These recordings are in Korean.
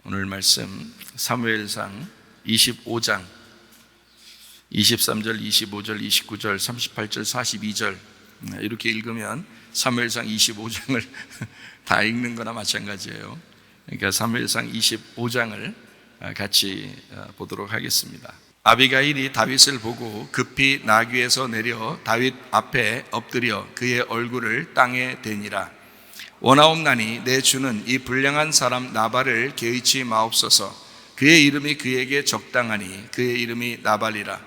오늘 말씀 사무엘상 25장 23절, 25절, 29절, 38절, 42절 이렇게 읽으면 사무엘상 25장을 다 읽는 거나 마찬가지예요. 그러니까 사무엘상 25장을 같이 보도록 하겠습니다. 아비가일이 다윗을 보고 급히 나귀에서 내려 다윗 앞에 엎드려 그의 얼굴을 땅에 대니라. 원하옵나니 내 주는 이 불량한 사람 나발을 개의치 마옵소서. 그의 이름이 그에게 적당하니 그의 이름이 나발이라.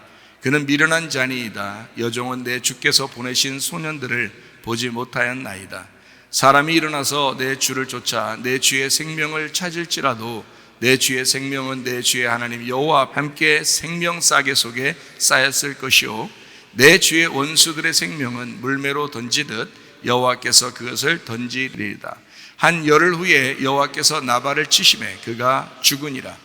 그는 미련한 자니이다. 여종은 내 주께서 보내신 소년들을 보지 못하였나이다. 사람이 일어나서 내 주를 쫓아 내 주의 생명을 찾을지라도 내 주의 생명은 내 주의 하나님 여호와 함께 생명싸개 속에 쌓였을 것이요 내 주의 원수들의 생명은 물매로 던지듯 여호와께서 그것을 던지리이다. 한 열흘 후에 여호와께서 나발을 치심에 그가 죽으니라.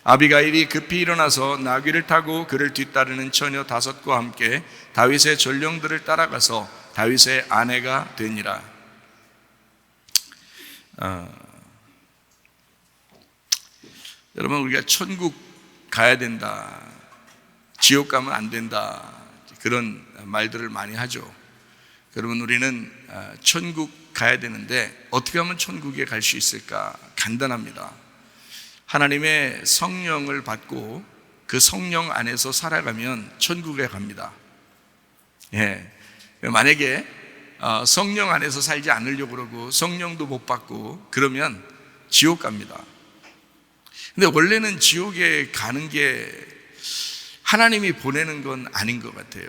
아비가일이 급히 일어나서 나귀를 타고 그를 뒤따르는 처녀 5과 함께 다윗의 전령들을 따라가서 다윗의 아내가 되니라. 여러분, 우리가 천국 가야 된다, 지옥 가면 안 된다, 그런 말들을 많이 하죠. 그러면 우리는 천국 가야 되는데 어떻게 하면 천국에 갈 수 있을까? 간단합니다. 하나님의 성령을 받고 그 성령 안에서 살아가면 천국에 갑니다. 만약에 성령 안에서 살지 않으려고 그러고 성령도 못 받고 그러면 지옥 갑니다. 근데 원래는 지옥에 가는 게 하나님이 보내는 건 아닌 것 같아요.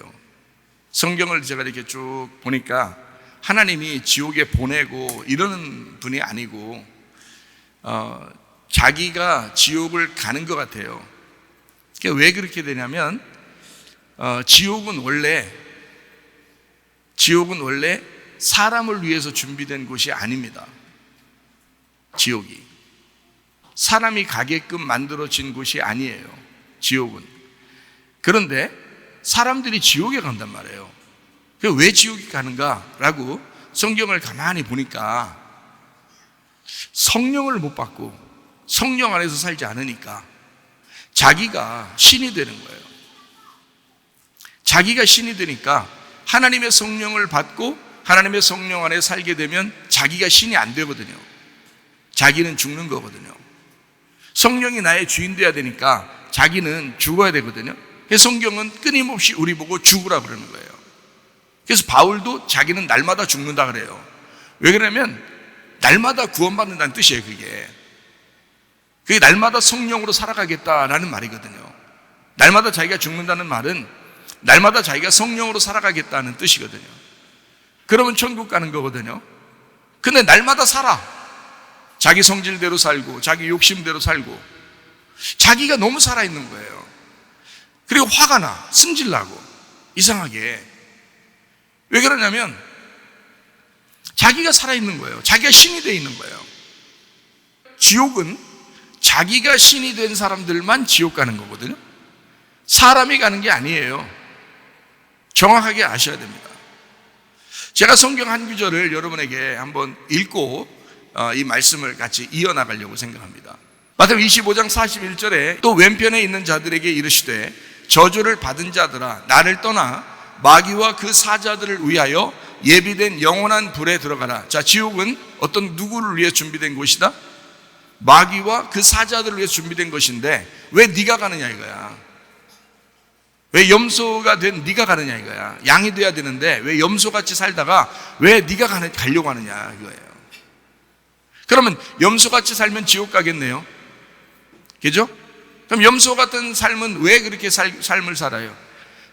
성경을 제가 이렇게 쭉 보니까 하나님이 지옥에 보내고 이러는 분이 아니고 자기가 지옥을 가는 것 같아요. 그러니까 왜 그렇게 되냐면 지옥은 원래 사람을 위해서 준비된 곳이 아닙니다. 지옥이 사람이 가게끔 만들어진 곳이 아니에요. 지옥은. 그런데 사람들이 지옥에 간단 말이에요. 왜 지옥에 가는가라고 성경을 가만히 보니까 성령을 못 받고 성령 안에서 살지 않으니까 자기가 신이 되는 거예요. 자기가 신이 되니까 하나님의 성령을 받고 하나님의 성령 안에 살게 되면 자기가 신이 안 되거든요. 자기는 죽는 거거든요. 성령이 나의 주인 돼야 되니까 자기는 죽어야 되거든요. 성경은 끊임없이 우리 보고 죽으라 그러는 거예요. 그래서 바울도 자기는 날마다 죽는다 그래요. 왜 그러냐면 날마다 구원받는다는 뜻이에요. 그게 날마다 성령으로 살아가겠다라는 말이거든요. 날마다 자기가 죽는다는 말은 날마다 자기가 성령으로 살아가겠다는 뜻이거든요. 그러면 천국 가는 거거든요. 근데 날마다 살아. 자기 성질대로 살고 자기 욕심대로 살고 자기가 너무 살아있는 거예요. 그리고 화가 나, 승질나고 이상하게. 왜 그러냐면 자기가 살아있는 거예요. 자기가 신이 되어 있는 거예요. 지옥은 자기가 신이 된 사람들만 지옥 가는 거거든요. 사람이 가는 게 아니에요. 정확하게 아셔야 됩니다. 제가 성경 한 구절을 여러분에게 한번 읽고 이 말씀을 같이 이어나가려고 생각합니다. 마태복음 25장 41절에 또 왼편에 있는 자들에게 이르시되 저주를 받은 자들아 나를 떠나 마귀와 그 사자들을 위하여 예비된 영원한 불에 들어가라. 자, 지옥은 어떤 누구를 위해 준비된 곳이다? 마귀와 그 사자들을 위해 준비된 것인데 왜 네가 가느냐 이거야. 왜 염소가 된 네가 가느냐 이거야. 양이 돼야 되는데 왜 염소같이 살다가 왜 네가 가려고 하느냐 이거예요. 그러면 염소같이 살면 지옥 가겠네요. 그죠? 그럼 염소 같은 삶은 왜 그렇게 삶을 살아요?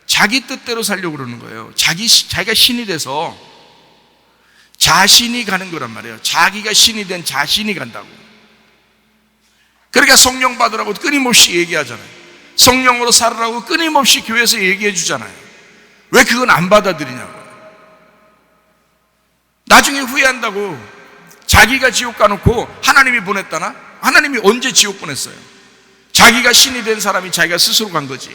자기 뜻대로 살려고 그러는 거예요. 자기가 신이 돼서 자신이 가는 거란 말이에요. 자기가 신이 된 자신이 간다고. 그러니까 성령 받으라고 끊임없이 얘기하잖아요. 성령으로 살으라고 끊임없이 교회에서 얘기해 주잖아요. 왜 그건 안 받아들이냐고. 나중에 후회한다고. 자기가 지옥 가놓고 하나님이 보냈다나? 하나님이 언제 지옥 보냈어요? 자기가 신이 된 사람이 자기가 스스로 간 거지.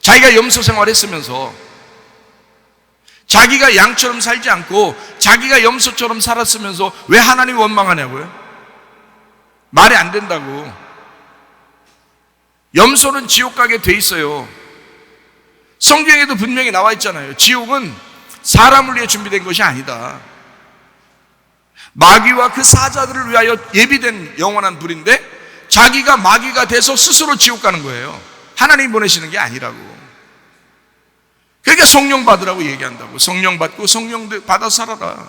자기가 염소 생활했으면서 자기가 양처럼 살지 않고 자기가 염소처럼 살았으면서 왜 하나님이 원망하냐고요? 말이 안 된다고. 염소는 지옥 가게 돼 있어요. 성경에도 분명히 나와 있잖아요. 지옥은 사람을 위해 준비된 것이 아니다. 마귀와 그 사자들을 위하여 예비된 영원한 불인데 자기가 마귀가 돼서 스스로 지옥 가는 거예요. 하나님이 보내시는 게 아니라고. 그러니까 성령 받으라고 얘기한다고. 성령 받고 성령 받아 살아라.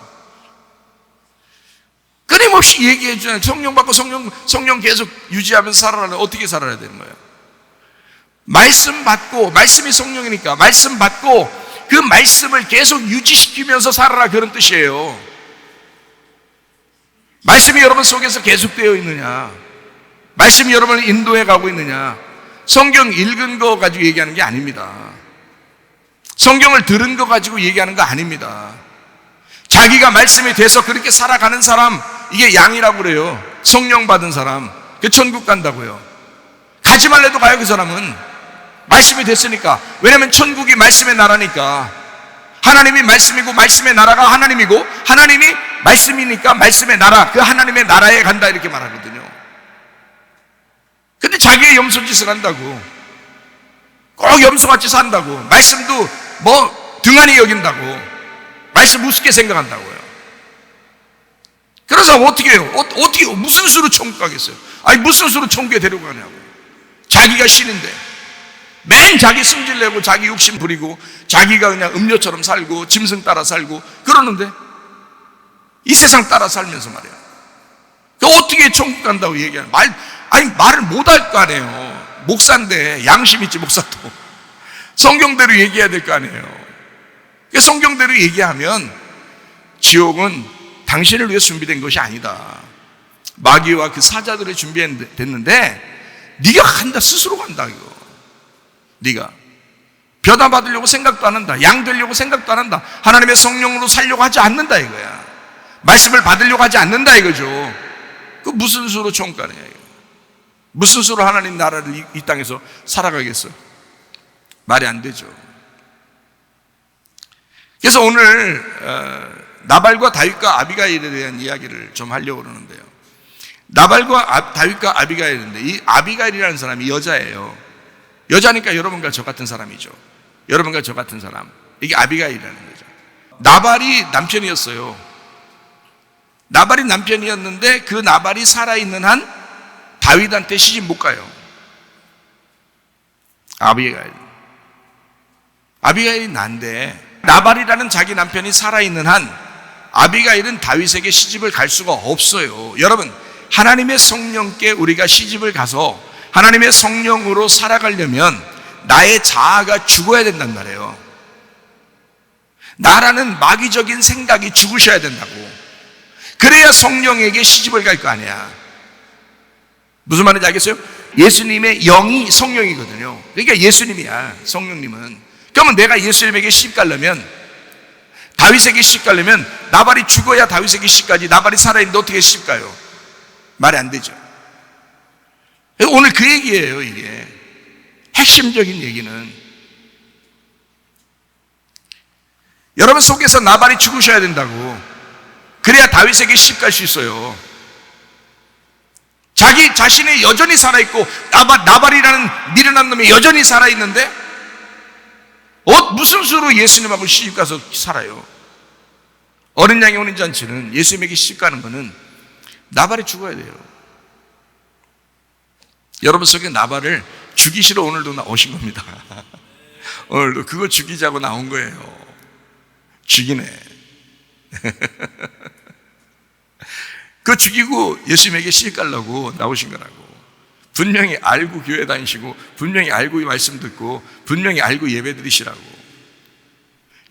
끊임없이 얘기해 주잖아요. 성령 받고 성령 계속 유지하면서 살아라. 어떻게 살아야 되는 거예요? 말씀 받고, 말씀이 성령이니까 말씀 받고 그 말씀을 계속 유지시키면서 살아라, 그런 뜻이에요. 말씀이 여러분 속에서 계속되어 있느냐, 말씀이 여러분을 인도해 가고 있느냐, 성경 읽은 거 가지고 얘기하는 게 아닙니다. 성경을 들은 거 가지고 얘기하는 거 아닙니다. 자기가 말씀이 돼서 그렇게 살아가는 사람, 이게 양이라고 그래요. 성령 받은 사람, 그 천국 간다고요. 가지 말래도 가요. 그 사람은 말씀이 됐으니까. 왜냐하면 천국이 말씀의 나라니까. 하나님이 말씀이고 말씀의 나라가 하나님이고 하나님이 말씀이니까 말씀의 나라, 그 하나님의 나라에 간다, 이렇게 말하거든요. 근데 자기의 염소짓을 한다고, 꼭 염소같이 산다고, 말씀도 뭐 등한히 여긴다고, 말씀 우습게 생각한다고요. 그래서 어떻게 해요? 어떻게 무슨 수로 천국 가겠어요? 아니 무슨 수로 천국에 데려가냐고. 자기가 신인데 맨 자기 승질 내고 자기 욕심 부리고 자기가 그냥 음료처럼 살고 짐승 따라 살고 그러는데 이 세상 따라 살면서 말이야. 그 어떻게 천국 간다고 얘기하는 말을 못 할 거 아니에요. 목사인데 양심 있지, 목사도. 성경대로 얘기해야 될 거 아니에요. 성경대로 얘기하면 지옥은 당신을 위해 준비된 것이 아니다. 마귀와 그 사자들을 준비됐는데 네가 간다, 스스로 간다. 이거 네가 벼다 받으려고 생각도 안 한다. 양 되려고 생각도 안 한다. 하나님의 성령으로 살려고 하지 않는다 이거야. 말씀을 받으려고 하지 않는다 이거죠. 그 무슨 수로 천국 가느냐 이거. 무슨 수로 하나님 나라를 이 땅에서 살아가겠어? 말이 안 되죠. 그래서 오늘 나발과 다윗과 아비가일에 대한 이야기를 좀 하려고 그러는데요. 나발과 다윗과 아비가일인데, 이 아비가일이라는 사람이 여자예요. 여자니까 여러분과 저 같은 사람이죠. 여러분과 저 같은 사람, 이게 아비가일이라는 거죠. 나발이 남편이었어요. 나발이 남편이었는데 그 나발이 살아있는 한 다윗한테 시집 못 가요. 아비가일이 난데 나발이라는 자기 남편이 살아있는 한 아비가일은 다윗에게 시집을 갈 수가 없어요. 여러분, 하나님의 성령께 우리가 시집을 가서 하나님의 성령으로 살아가려면 나의 자아가 죽어야 된단 말이에요. 나라는 마귀적인 생각이 죽으셔야 된다고. 그래야 성령에게 시집을 갈 거 아니야. 무슨 말인지 알겠어요? 예수님의 영이 성령이거든요. 그러니까 예수님이야, 성령님은. 그러면 내가 예수님에게 시집 가려면, 다윗에게 시집 가려면 나발이 죽어야 다윗에게 시집 가지. 나발이 살아있는데 어떻게 시집 가요? 말이 안 되죠. 오늘 그 얘기예요. 이게 핵심적인 얘기는, 여러분 속에서 나발이 죽으셔야 된다고. 그래야 다윗에게 시집 갈 수 있어요. 자기 자신이 여전히 살아있고 나발이라는 미련한 놈이 여전히 살아있는데 무슨 수로 예수님하고 시집 가서 살아요? 어린 양의 혼인잔치는, 예수님에게 시집 가는 거는 나발이 죽어야 돼요. 여러분 속에 나발을 죽이시러 오늘도 오신 겁니다. 오늘도 그거 죽이자고 나온 거예요. 죽이네. 그거 죽이고 예수님에게 시집 가려고 나오신 거라고. 분명히 알고 교회 다니시고, 분명히 알고 말씀 듣고, 분명히 알고 예배 드리시라고.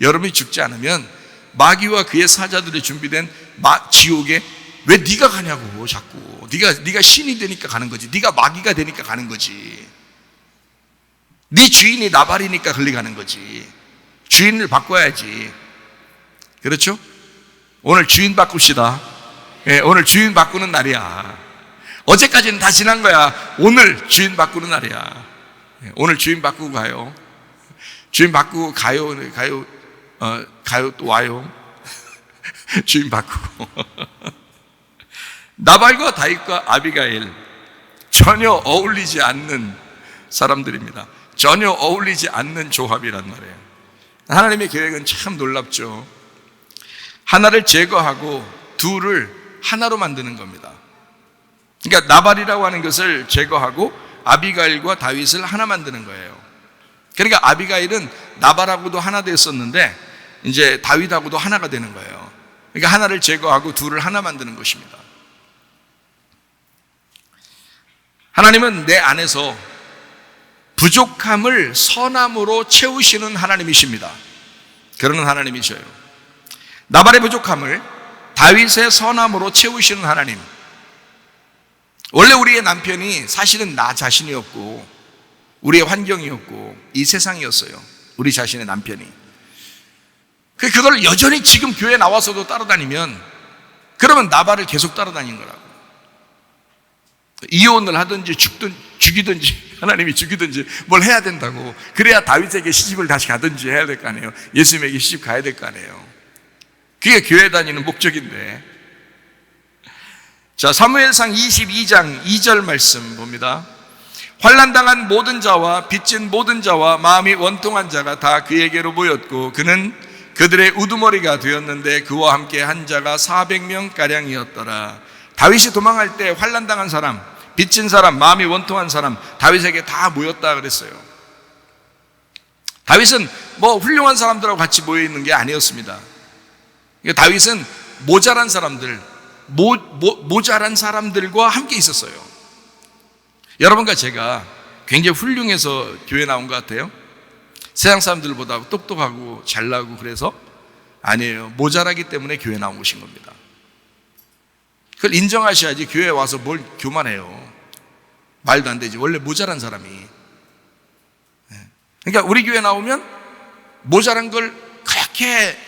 여러분이 죽지 않으면 마귀와 그의 사자들이 준비된 지옥에 왜 네가 가냐고. 자꾸 네가 신이 되니까 가는 거지. 네가 마귀가 되니까 가는 거지. 네 주인이 나발이니까 걸려가는 거지. 주인을 바꿔야지. 그렇죠? 오늘 주인 바꿉시다. 오늘 주인 바꾸는 날이야. 어제까지는 다 지난 거야. 오늘 주인 바꾸는 날이야. 오늘 주인 바꾸고 가요. 주인 바꾸고 가요 또 와요. 주인 바꾸고. 나발과 다윗과 아비가일, 전혀 어울리지 않는 사람들입니다. 전혀 어울리지 않는 조합이란 말이에요. 하나님의 계획은 참 놀랍죠. 하나를 제거하고 둘을 하나로 만드는 겁니다. 그러니까 나발이라고 하는 것을 제거하고 아비가일과 다윗을 하나 만드는 거예요. 그러니까 아비가일은 나발하고도 하나 됐었는데 이제 다윗하고도 하나가 되는 거예요. 그러니까 하나를 제거하고 둘을 하나 만드는 것입니다. 하나님은 내 안에서 부족함을 선함으로 채우시는 하나님이십니다. 그러는 하나님이셔요. 나발의 부족함을 다윗의 선함으로 채우시는 하나님. 원래 우리의 남편이 사실은 나 자신이었고 우리의 환경이었고 이 세상이었어요. 우리 자신의 남편이. 그걸 여전히 지금 교회 나와서도 따라다니면 그러면 나발을 계속 따라다닌 거라고. 이혼을 하든지 죽이든지 하나님이 죽이든지 뭘 해야 된다고. 그래야 다윗에게 시집을 다시 가든지 해야 될 거 아니에요. 예수님에게 시집 가야 될 거 아니에요. 그게 교회 다니는 목적인데. 자, 사무엘상 22장 2절 말씀 봅니다. 환난당한 모든 자와 빚진 모든 자와 마음이 원통한 자가 다 그에게로 모였고 그는 그들의 우두머리가 되었는데 그와 함께 한 자가 400명가량이었더라. 다윗이 도망할 때 환난당한 사람, 빚진 사람, 마음이 원통한 사람 다윗에게 다 모였다 그랬어요. 다윗은 뭐 훌륭한 사람들하고 같이 모여 있는 게 아니었습니다. 다윗은 모자란 사람들, 모자란 사람들과 함께 있었어요. 여러분과 제가 굉장히 훌륭해서 교회 나온 것 같아요? 세상 사람들보다 똑똑하고 잘나고 그래서? 아니에요. 모자라기 때문에 교회 나온 것인 겁니다. 그걸 인정하셔야지 교회에 와서 뭘 교만해요. 말도 안 되지. 원래 모자란 사람이. 그러니까 우리 교회 나오면 모자란 걸 그렇게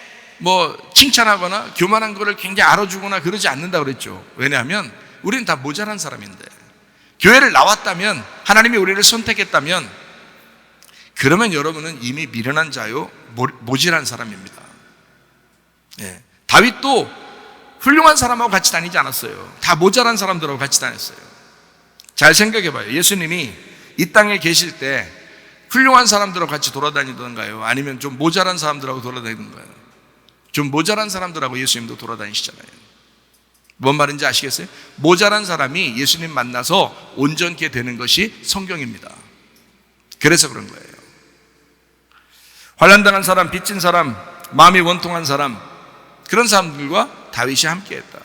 칭찬하거나 교만한 거를 굉장히 알아주거나 그러지 않는다고 그랬죠. 왜냐하면 우리는 다 모자란 사람인데. 교회를 나왔다면, 하나님이 우리를 선택했다면 그러면 여러분은 이미 미련한 자요 모질한 사람입니다. 다윗도 훌륭한 사람하고 같이 다니지 않았어요. 다 모자란 사람들하고 같이 다녔어요. 잘 생각해 봐요. 예수님이 이 땅에 계실 때 훌륭한 사람들하고 같이 돌아다니던가요? 아니면 좀 모자란 사람들하고 돌아다니던가요? 좀 모자란 사람들하고 예수님도 돌아다니시잖아요. 뭔 말인지 아시겠어요? 모자란 사람이 예수님 만나서 온전케 되는 것이 성경입니다. 그래서 그런 거예요. 환난당한 사람, 빚진 사람, 마음이 원통한 사람, 그런 사람들과 다윗이 함께했다.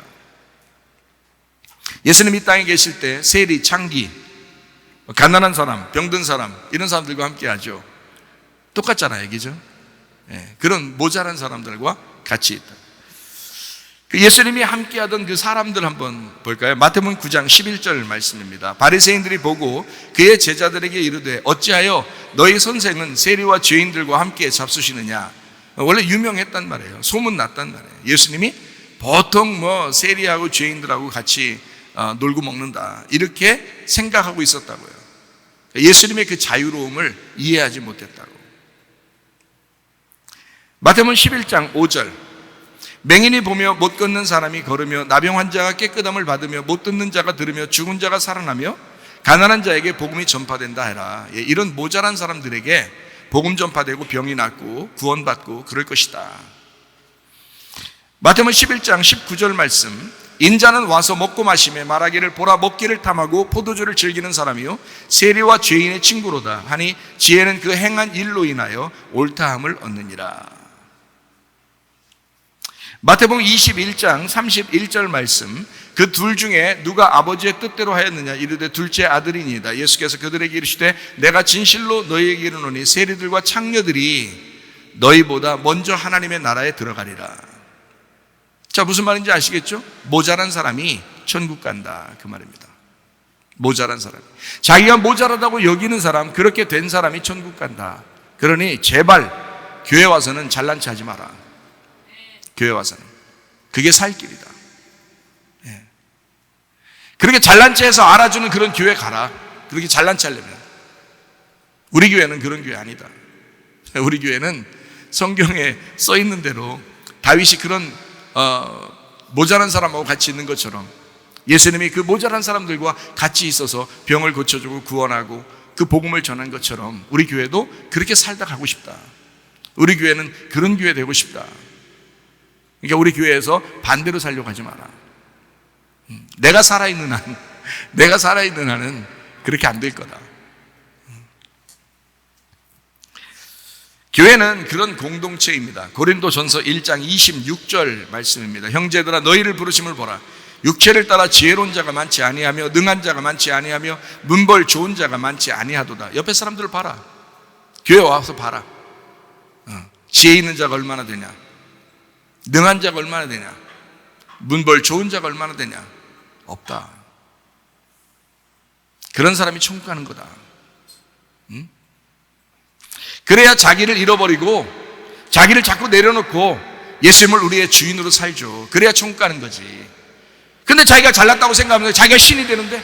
예수님 이 땅에 계실 때 세리, 창기, 가난한 사람, 병든 사람 이런 사람들과 함께하죠. 똑같잖아요, 그죠? 그런 모자란 사람들과 같이 있다. 예수님이 함께하던 그 사람들 한번 볼까요? 마태복음 9장 11절 말씀입니다. 바리새인들이 보고 그의 제자들에게 이르되 어찌하여 너희 선생은 세리와 죄인들과 함께 잡수시느냐. 원래 유명했단 말이에요. 소문났단 말이에요. 예수님이 보통 세리하고 죄인들하고 같이 놀고 먹는다 이렇게 생각하고 있었다고요. 예수님의 그 자유로움을 이해하지 못했다고. 마태복음 11장 5절 맹인이 보며 못 걷는 사람이 걸으며 나병 환자가 깨끗함을 받으며 못 듣는 자가 들으며 죽은 자가 살아나며 가난한 자에게 복음이 전파된다 해라. 이런 모자란 사람들에게 복음 전파되고 병이 낫고 구원받고 그럴 것이다. 마태복음 11장 19절 말씀 인자는 와서 먹고 마시며 말하기를 보라 먹기를 탐하고 포도주를 즐기는 사람이요 세리와 죄인의 친구로다 하니 지혜는 그 행한 일로 인하여 옳다함을 얻느니라. 마태복음 21장 31절 말씀 그 둘 중에 누가 아버지의 뜻대로 하였느냐 이르되 둘째 아들이니이다. 예수께서 그들에게 이르시되 내가 진실로 너희에게 이르노니 세리들과 창녀들이 너희보다 먼저 하나님의 나라에 들어가리라. 자, 무슨 말인지 아시겠죠? 모자란 사람이 천국 간다 그 말입니다. 모자란 사람, 자기가 모자라다고 여기는 사람, 그렇게 된 사람이 천국 간다. 그러니 제발 교회 와서는 잘난 체 하지 마라. 교회 와서는 그게 살 길이다. 그렇게 잘난 체해서 알아주는 그런 교회 가라. 그렇게 잘난 체 하려면. 우리 교회는 그런 교회 아니다. 우리 교회는 성경에 써 있는 대로 다윗이 그런 모자란 사람하고 같이 있는 것처럼 예수님이 그 모자란 사람들과 같이 있어서 병을 고쳐주고 구원하고 그 복음을 전한 것처럼 우리 교회도 그렇게 살다 가고 싶다. 우리 교회는 그런 교회 되고 싶다. 그러니까 우리 교회에서 반대로 살려고 하지 마라. 내가 살아있는 한은 그렇게 안 될 거다. 교회는 그런 공동체입니다. 고린도전서 1장 26절 말씀입니다. 형제들아 너희를 부르심을 보라. 육체를 따라 지혜로운 자가 많지 아니하며 능한 자가 많지 아니하며 문벌 좋은 자가 많지 아니하도다. 옆에 사람들을 봐라. 교회 와서 봐라. 지혜 있는 자가 얼마나 되냐, 능한 자가 얼마나 되냐, 문벌 좋은 자가 얼마나 되냐. 없다. 그런 사람이 천국 가는 거다. 그래야 자기를 잃어버리고 자기를 자꾸 내려놓고 예수님을 우리의 주인으로 살죠. 그래야 천국 가는 거지. 근데 자기가 잘났다고 생각하면서 자기가 신이 되는데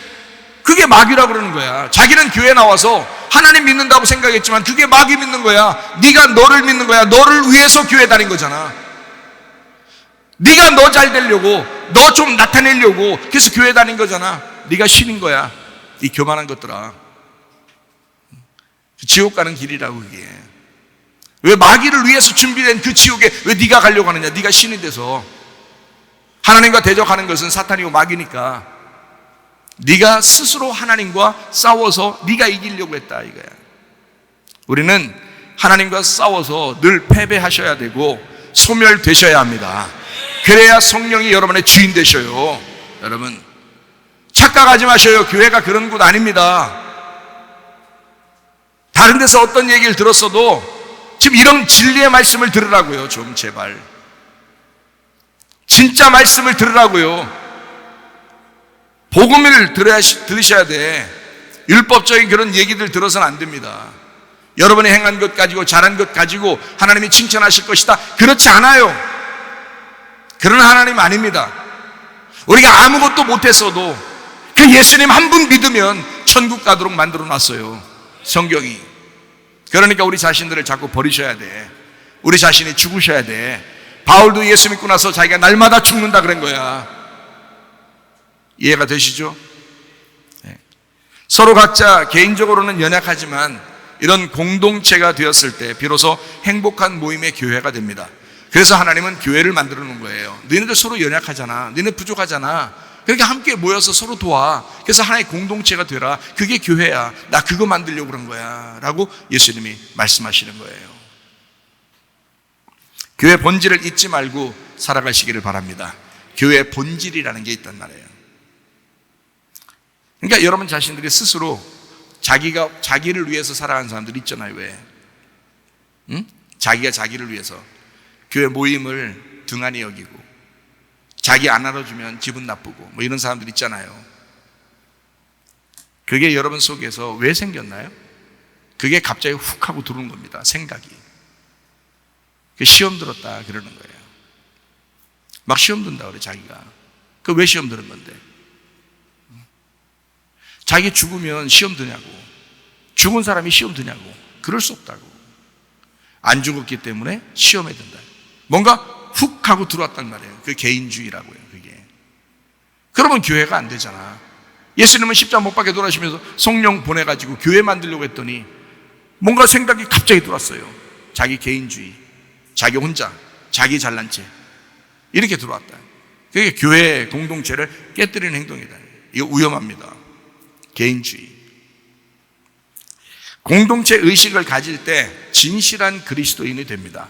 그게 마귀라고 그러는 거야. 자기는 교회 나와서 하나님 믿는다고 생각했지만 그게 마귀 믿는 거야. 네가 너를 믿는 거야. 너를 위해서 교회 다닌 거잖아. 네가 너 잘 되려고, 너 좀 나타내려고 그래서 교회 다닌 거잖아. 네가 신인 거야. 이 교만한 것들아. 지옥 가는 길이라고. 그게 왜 마귀를 위해서 준비된 그 지옥에 왜 네가 가려고 하느냐. 네가 신이 돼서. 하나님과 대적하는 것은 사탄이고 마귀니까 네가 스스로 하나님과 싸워서 네가 이기려고 했다 이거야. 우리는 하나님과 싸워서 늘 패배하셔야 되고 소멸되셔야 합니다. 그래야 성령이 여러분의 주인 되셔요. 여러분 착각하지 마셔요. 교회가 그런 곳 아닙니다. 다른 데서 어떤 얘기를 들었어도 지금 이런 진리의 말씀을 들으라고요. 좀 제발 진짜 말씀을 들으라고요. 복음을 들으셔야 돼. 율법적인 그런 얘기들 들어서는 안 됩니다. 여러분이 행한 것 가지고 잘한 것 가지고 하나님이 칭찬하실 것이다. 그렇지 않아요. 그런 하나님 아닙니다. 우리가 아무것도 못했어도 그 예수님 한 분 믿으면 천국 가도록 만들어 놨어요. 성경이. 그러니까 우리 자신들을 자꾸 버리셔야 돼. 우리 자신이 죽으셔야 돼. 바울도 예수 믿고 나서 자기가 날마다 죽는다 그런 거야. 이해가 되시죠? 네. 서로 각자 개인적으로는 연약하지만 이런 공동체가 되었을 때 비로소 행복한 모임의 교회가 됩니다. 그래서 하나님은 교회를 만들어 놓은 거예요. 너희들 서로 연약하잖아. 너희들 부족하잖아. 그러니까 함께 모여서 서로 도와. 그래서 하나의 공동체가 되라. 그게 교회야. 나 그거 만들려고 그런 거야 라고 예수님이 말씀하시는 거예요. 교회 본질을 잊지 말고 살아가시기를 바랍니다. 교회의 본질이라는 게 있단 말이에요. 그러니까 여러분 자신들이 스스로 자기를 위해서 살아가는 사람들 있잖아요. 왜? 응? 자기가 자기를 위해서 교회 모임을 등한히 여기고 자기 안 알아주면 기분 나쁘고 뭐 이런 사람들 있잖아요. 그게 여러분 속에서 왜 생겼나요? 그게 갑자기 훅 하고 들어오는 겁니다. 생각이. 시험 들었다 그러는 거예요. 막 시험 든다 그래 자기가. 그 왜 시험 드는 건데? 자기 죽으면 시험 드냐고. 죽은 사람이 시험 드냐고. 그럴 수 없다고. 안 죽었기 때문에 시험에 든다. 뭔가 훅 하고 들어왔단 말이에요. 그게 개인주의라고요. 그게. 그러면 교회가 안 되잖아. 예수님은 십자가 못 박혀 돌아가시면서 성령 보내가지고 교회 만들려고 했더니 뭔가 생각이 갑자기 들어왔어요. 자기 개인주의, 자기 혼자, 자기 잘난 채 이렇게 들어왔다. 그게 교회 공동체를 깨뜨리는 행동이다. 이거 위험합니다. 개인주의. 공동체 의식을 가질 때 진실한 그리스도인이 됩니다.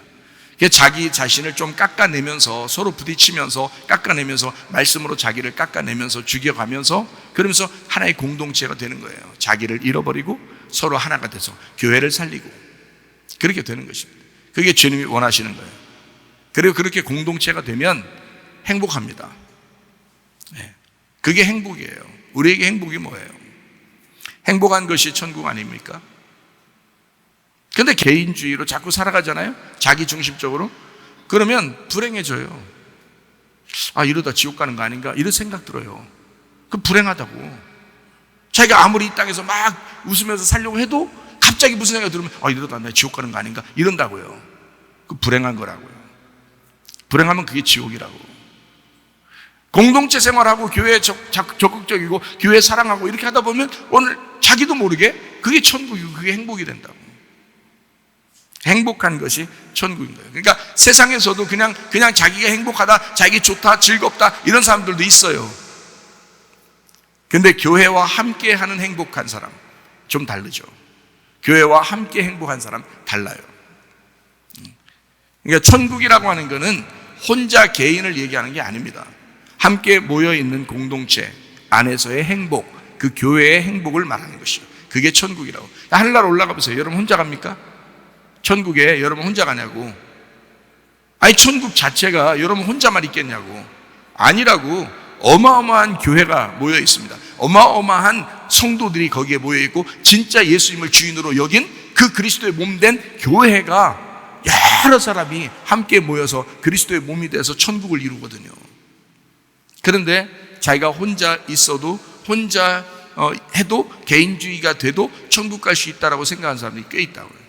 자기 자신을 좀 깎아내면서 서로 부딪히면서 깎아내면서 말씀으로 자기를 깎아내면서 죽여가면서 그러면서 하나의 공동체가 되는 거예요. 자기를 잃어버리고 서로 하나가 돼서 교회를 살리고 그렇게 되는 것입니다. 그게 주님이 원하시는 거예요. 그리고 그렇게 공동체가 되면 행복합니다. 네. 그게 행복이에요. 우리에게 행복이 뭐예요? 행복한 것이 천국 아닙니까? 근데 개인주의로 자꾸 살아가잖아요. 자기 중심적으로. 그러면 불행해져요. 아, 이러다 지옥 가는 거 아닌가? 이런 생각 들어요. 그 불행하다고. 자기가 아무리 이 땅에서 막 웃으면서 살려고 해도 갑자기 무슨 생각이 들으면 아, 이러다 나 지옥 가는 거 아닌가? 이런다고요. 그 불행한 거라고요. 불행하면 그게 지옥이라고. 공동체 생활하고 교회에 적극적이고 교회 사랑하고 이렇게 하다 보면 오늘 자기도 모르게 그게 천국이고 그게 행복이 된다고. 행복한 것이 천국인 거예요. 그러니까 세상에서도 그냥 자기가 행복하다, 자기 좋다, 즐겁다 이런 사람들도 있어요. 근데 교회와 함께 하는 행복한 사람 좀 다르죠. 교회와 함께 행복한 사람 달라요. 그러니까 천국이라고 하는 거는 혼자 개인을 얘기하는 게 아닙니다. 함께 모여있는 공동체 안에서의 행복, 그 교회의 행복을 말하는 것이요. 그게 천국이라고. 하늘나라 올라가 보세요. 여러분 혼자 갑니까? 천국에 여러분 혼자 가냐고. 아니 천국 자체가 여러분 혼자만 있겠냐고. 아니라고. 어마어마한 교회가 모여 있습니다. 어마어마한 성도들이 거기에 모여 있고 진짜 예수님을 주인으로 여긴 그 그리스도의 몸 된 교회가 여러 사람이 함께 모여서 그리스도의 몸이 돼서 천국을 이루거든요. 그런데 자기가 혼자 있어도 혼자 해도 개인주의가 돼도 천국 갈 수 있다라고 생각하는 사람들이 꽤 있다고요.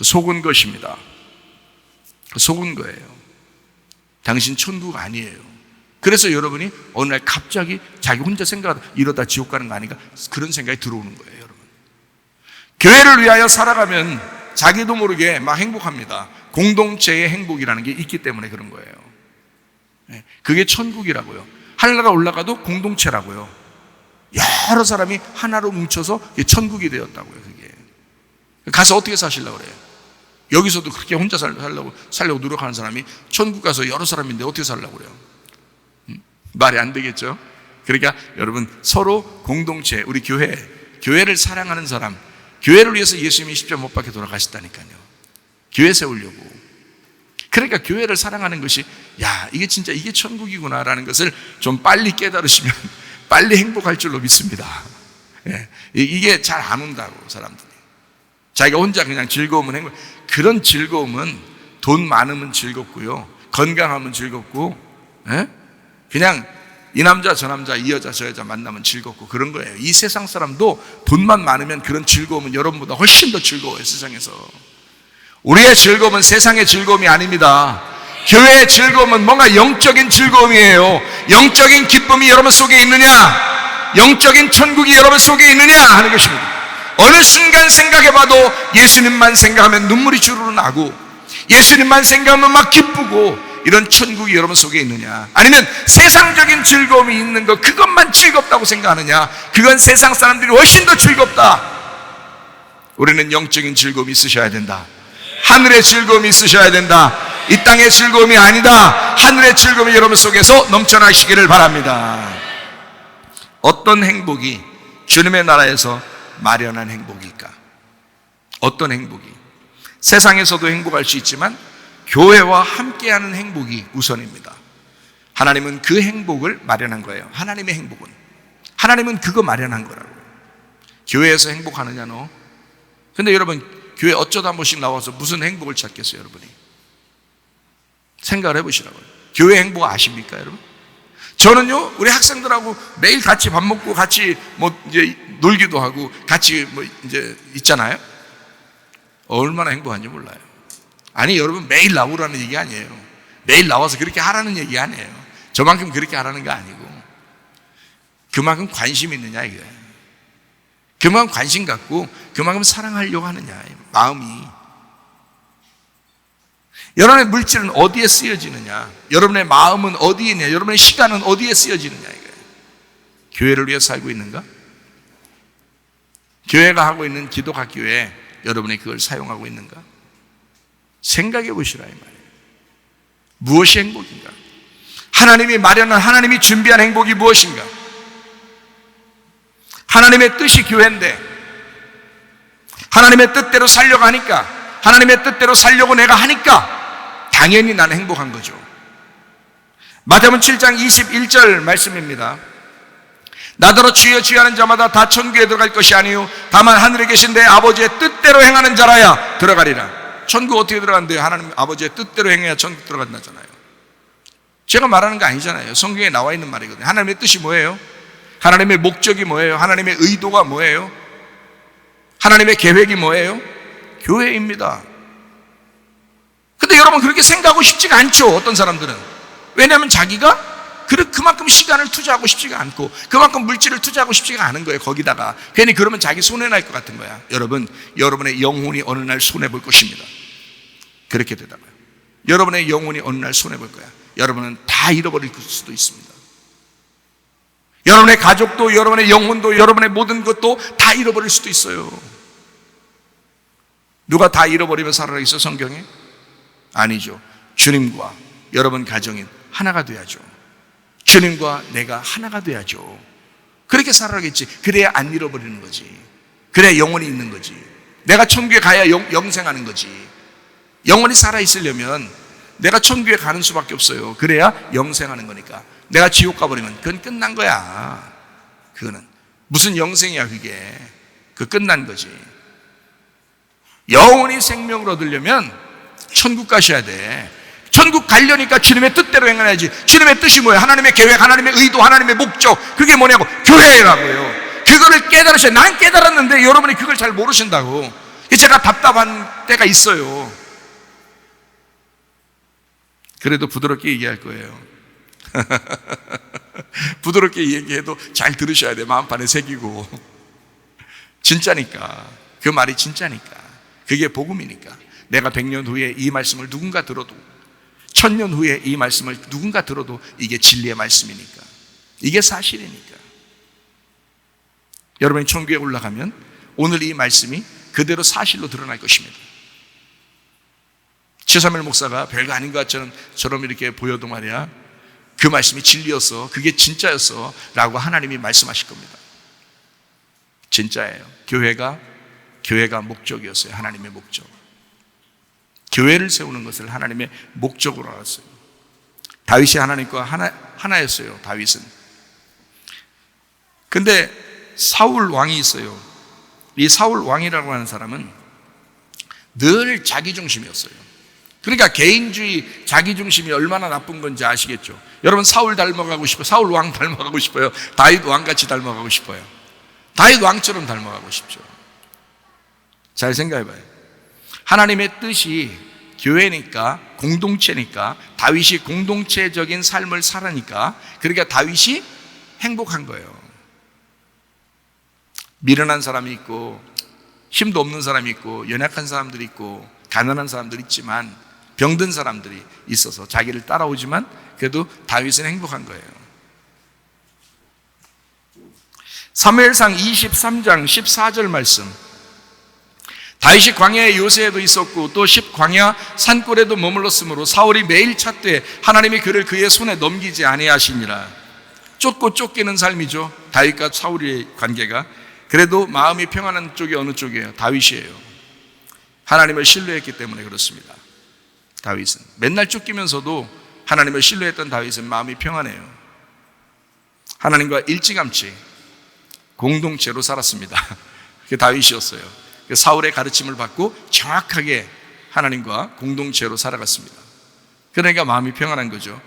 속은 것입니다. 속은 거예요. 당신 천국 아니에요. 그래서 여러분이 어느 날 갑자기 자기 혼자 생각하다 이러다 지옥 가는 거 아닌가 그런 생각이 들어오는 거예요. 여러분, 교회를 위하여 살아가면 자기도 모르게 막 행복합니다. 공동체의 행복이라는 게 있기 때문에 그런 거예요. 그게 천국이라고요. 하늘나라 올라가도 공동체라고요. 여러 사람이 하나로 뭉쳐서 천국이 되었다고요. 그게 가서 어떻게 사시려고 그래요? 여기서도 그렇게 혼자 살려고 노력하는 사람이 천국 가서 여러 사람인데 어떻게 살려고 그래요? 말이 안 되겠죠? 그러니까 여러분 서로 공동체, 우리 교회를 사랑하는 사람, 교회를 위해서 예수님이 십자가 못 박혀 돌아가셨다니까요. 교회 세우려고. 그러니까 교회를 사랑하는 것이 이게 진짜 이게 천국이구나라는 것을 좀 빨리 깨달으시면 빨리 행복할 줄로 믿습니다. 이게 잘 안 온다고 사람들이. 자기가 혼자 그냥 즐거우면 행복. 그런 즐거움은 돈 많으면 즐겁고요, 건강하면 즐겁고, 그냥 이 남자 저 남자 이 여자 저 여자 만나면 즐겁고 그런 거예요. 이 세상 사람도 돈만 많으면 그런 즐거움은 여러분보다 훨씬 더 즐거워요. 세상에서 우리의 즐거움은 세상의 즐거움이 아닙니다. 교회의 즐거움은 뭔가 영적인 즐거움이에요. 영적인 기쁨이 여러분 속에 있느냐, 영적인 천국이 여러분 속에 있느냐 하는 것입니다. 어느 순간 생각해봐도 예수님만 생각하면 눈물이 주르르 나고 예수님만 생각하면 막 기쁘고 이런 천국이 여러분 속에 있느냐, 아니면 세상적인 즐거움이 있는 것 그것만 즐겁다고 생각하느냐, 그건 세상 사람들이 훨씬 더 즐겁다. 우리는 영적인 즐거움이 있으셔야 된다. 하늘의 즐거움이 있으셔야 된다. 이 땅의 즐거움이 아니다. 하늘의 즐거움이 여러분 속에서 넘쳐나시기를 바랍니다. 어떤 행복이 주님의 나라에서 마련한 행복일까? 어떤 행복이? 세상에서도 행복할 수 있지만 교회와 함께하는 행복이 우선입니다. 하나님은 그 행복을 마련한 거예요. 하나님의 행복은, 하나님은 그거 마련한 거라고요. 교회에서 행복하느냐 너? 근데 여러분 교회 어쩌다 한 번씩 나와서 무슨 행복을 찾겠어요? 여러분이 생각을 해보시라고요. 교회 행복 아십니까 여러분? 저는요 우리 학생들하고 매일 같이 밥 먹고 같이 이제 놀기도 하고 같이 이제 있잖아요. 얼마나 행복한지 몰라요. 아니 여러분 매일 나오라는 얘기 아니에요. 매일 나와서 그렇게 하라는 얘기 아니에요. 저만큼 그렇게 하라는 거 아니고 그만큼 관심 있느냐 이거예요. 그만큼 관심 갖고 그만큼 사랑하려고 하느냐 마음이. 여러분의 물질은 어디에 쓰여지느냐, 여러분의 마음은 어디에 있느냐, 여러분의 시간은 어디에 쓰여지느냐 이거예요. 교회를 위해 살고 있는가? 교회가 하고 있는 기독학교에 여러분이 그걸 사용하고 있는가? 생각해 보시라 이 말이에요. 무엇이 행복인가? 하나님이 마련한, 하나님이 준비한 행복이 무엇인가? 하나님의 뜻이 교회인데 하나님의 뜻대로 살려고 하니까, 하나님의 뜻대로 살려고 내가 하니까 당연히 나는 행복한 거죠. 마태복음 7장 21절 말씀입니다. 나더러 주여 주여 하는 자마다 다 천국에 들어갈 것이 아니요 다만 하늘에 계신 내 아버지의 뜻대로 행하는 자라야 들어가리라. 천국 어떻게 들어간대요? 하나님 아버지의 뜻대로 행해야 천국 들어간다잖아요. 제가 말하는 거 아니잖아요. 성경에 나와 있는 말이거든요. 하나님의 뜻이 뭐예요? 하나님의 목적이 뭐예요? 하나님의 의도가 뭐예요? 하나님의 계획이 뭐예요? 교회입니다. 근데 여러분 그렇게 생각하고 싶지가 않죠. 어떤 사람들은. 왜냐하면 자기가 그만큼 시간을 투자하고 싶지가 않고 그만큼 물질을 투자하고 싶지가 않은 거예요. 거기다가 괜히 그러면 자기 손해날 것 같은 거야. 여러분, 여러분의 영혼이 어느 날 손해볼 것입니다. 그렇게 되다가요. 여러분의 영혼이 어느 날 손해볼 거야. 여러분은 다 잃어버릴 수도 있습니다. 여러분의 가족도, 여러분의 영혼도, 여러분의 모든 것도 다 잃어버릴 수도 있어요. 누가 다 잃어버리면 살아라 있어, 성경에? 아니죠. 주님과 여러분 가정인 하나가 돼야죠. 주님과 내가 하나가 돼야죠. 그렇게 살아가겠지. 그래야 안 잃어버리는 거지. 그래야 영원히 있는 거지. 내가 천국에 가야 영생하는 거지. 영원히 살아있으려면 내가 천국에 가는 수밖에 없어요. 그래야 영생하는 거니까. 내가 지옥 가버리면 그건 끝난 거야. 그거는 무슨 영생이야 그게. 그 끝난 거지. 영원히 생명을 얻으려면 천국 가셔야 돼. 천국 가려니까 주님의 뜻대로 행해야지. 주님의 뜻이 뭐예요? 하나님의 계획, 하나님의 의도, 하나님의 목적. 그게 뭐냐고? 교회라고요. 그거를 깨달으셔야. 난 깨달았는데 여러분이 그걸 잘 모르신다고. 제가 답답한 때가 있어요. 그래도 부드럽게 얘기할 거예요. 부드럽게 얘기해도 잘 들으셔야 돼. 마음판에 새기고. 진짜니까. 그 말이 진짜니까. 그게 복음이니까. 내가 100년 후에 이 말씀을 누군가 들어도, 1000년 후에 이 말씀을 누군가 들어도 이게 진리의 말씀이니까. 이게 사실이니까. 여러분이 천국에 올라가면 오늘 이 말씀이 그대로 사실로 드러날 것입니다. 최사무엘 목사가 별거 아닌 것처럼 이렇게 보여도 말이야, 그 말씀이 진리였어, 그게 진짜였어 라고 하나님이 말씀하실 겁니다. 진짜예요. 교회가 목적이었어요. 하나님의 목적. 교회를 세우는 것을 하나님의 목적으로 알았어요. 다윗이 하나님과 하나였어요. 다윗은. 근데 사울 왕이 있어요. 이 사울 왕이라고 하는 사람은 늘 자기중심이었어요. 그러니까 개인주의, 자기중심이 얼마나 나쁜 건지 아시겠죠? 여러분, 사울 닮아가고 싶어요? 사울 왕 닮아가고 싶어요? 다윗 왕같이 닮아가고 싶어요? 다윗 왕처럼 닮아가고 싶죠. 잘 생각해봐요. 하나님의 뜻이 교회니까, 공동체니까, 다윗이 공동체적인 삶을 살으니까, 그러니까 다윗이 행복한 거예요. 미련한 사람이 있고, 힘도 없는 사람이 있고, 연약한 사람들이 있고, 가난한 사람들이 있지만, 병든 사람들이 있어서 자기를 따라오지만 그래도 다윗은 행복한 거예요. 사무엘상 23장 14절 말씀. 다윗이 광야의 요새에도 있었고 또 광야 산골에도 머물렀으므로 사울이 매일 찾되 하나님이 그를 그의 손에 넘기지 아니하시니라. 쫓고 쫓기는 삶이죠. 다윗과 사울의 관계가. 그래도 마음이 평안한 쪽이 어느 쪽이에요? 다윗이에요. 하나님을 신뢰했기 때문에 그렇습니다. 다윗은 맨날 쫓기면서도 하나님을 신뢰했던 다윗은 마음이 평안해요. 하나님과 일찌감치 공동체로 살았습니다. 그게 다윗이었어요. 사울의 가르침을 받고 정확하게 하나님과 공동체로 살아갔습니다. 그러니까 마음이 평안한 거죠.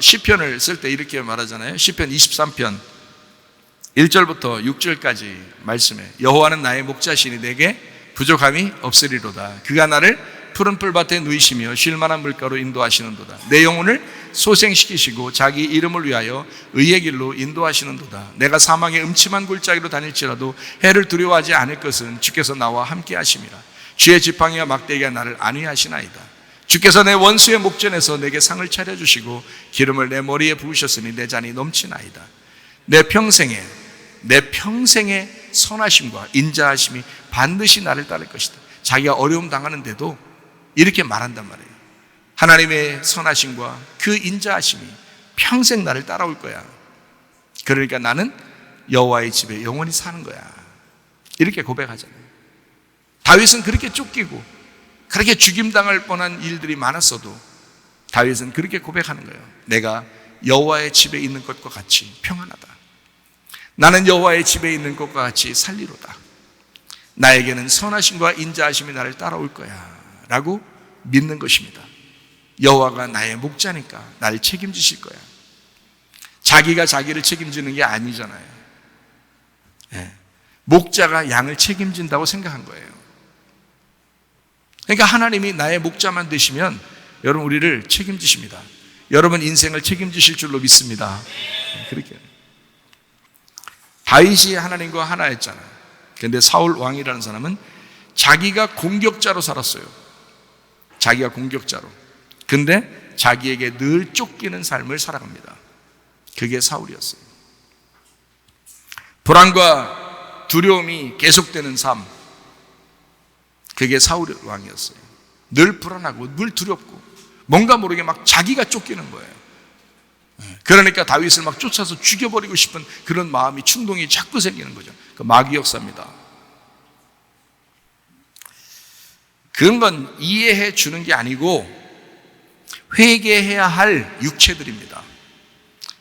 시편을 쓸 때 이렇게 말하잖아요. 시편 23편 1절부터 6절까지 말씀에 여호와는 나의 목자시니 내게 부족함이 없으리로다. 그가 나를 푸른 풀밭에 누이시며 쉴만한 물가로 인도하시는도다. 내 영혼을 소생시키시고 자기 이름을 위하여 의의 길로 인도하시는도다. 내가 사망의 음침한 골짜기로 다닐지라도 해를 두려워하지 않을 것은 주께서 나와 함께 하심이라. 주의 지팡이와 막대기가 나를 안위하시나이다. 주께서 내 원수의 목전에서 내게 상을 차려주시고 기름을 내 머리에 부으셨으니 내 잔이 넘치나이다. 내 평생에 선하심과 인자하심이 반드시 나를 따를 것이다. 자기가 어려움 당하는데도 이렇게 말한단 말이에요. 하나님의 선하심과 그 인자하심이 평생 나를 따라올 거야. 그러니까 나는 여호와의 집에 영원히 사는 거야. 이렇게 고백하잖아요. 다윗은 그렇게 쫓기고 그렇게 죽임당할 뻔한 일들이 많았어도 다윗은 그렇게 고백하는 거예요. 내가 여호와의 집에 있는 것과 같이 평안하다. 나는 여호와의 집에 있는 것과 같이 살리로다. 나에게는 선하심과 인자하심이 나를 따라올 거야 라고 믿는 것입니다. 여호와가 나의 목자니까 나를 책임지실 거야. 자기가 자기를 책임지는 게 아니잖아요. 목자가 양을 책임진다고 생각한 거예요. 그러니까 하나님이 나의 목자만 되시면 여러분 우리를 책임지십니다. 여러분 인생을 책임지실 줄로 믿습니다. 그렇게 다윗이 하나님과 하나였잖아요. 그런데 사울 왕이라는 사람은 자기가 공격자로 살았어요. 자기가 공격자로. 근데 자기에게 늘 쫓기는 삶을 살아갑니다. 그게 사울이었어요. 불안과 두려움이 계속되는 삶, 그게 사울 왕이었어요. 늘 불안하고 늘 두렵고 뭔가 모르게 막 자기가 쫓기는 거예요. 그러니까 다윗을 막 쫓아서 죽여버리고 싶은 그런 마음이, 충동이 자꾸 생기는 거죠. 그 마귀 역사입니다. 그런 건 이해해 주는 게 아니고 회개해야 할 육체들입니다.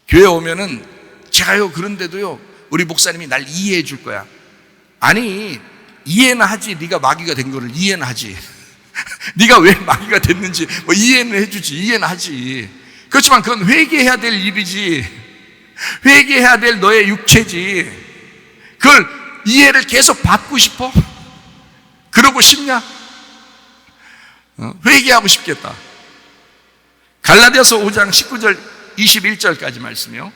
교회 오면은 제가요, 그런데도요, 우리 목사님이 날 이해해 줄 거야. 아니, 이해는 하지. 네가 마귀가 된 거를 이해는 하지. 네가 왜 마귀가 됐는지 뭐 이해는 해주지. 이해는 하지. 그렇지만 그건 회개해야 될 일이지. 회개해야 될 너의 육체지. 그걸 이해를 계속 받고 싶어? 그러고 싶냐? 회개하고 싶겠다. 갈라디아서 5장 19절 21절까지 말씀이요.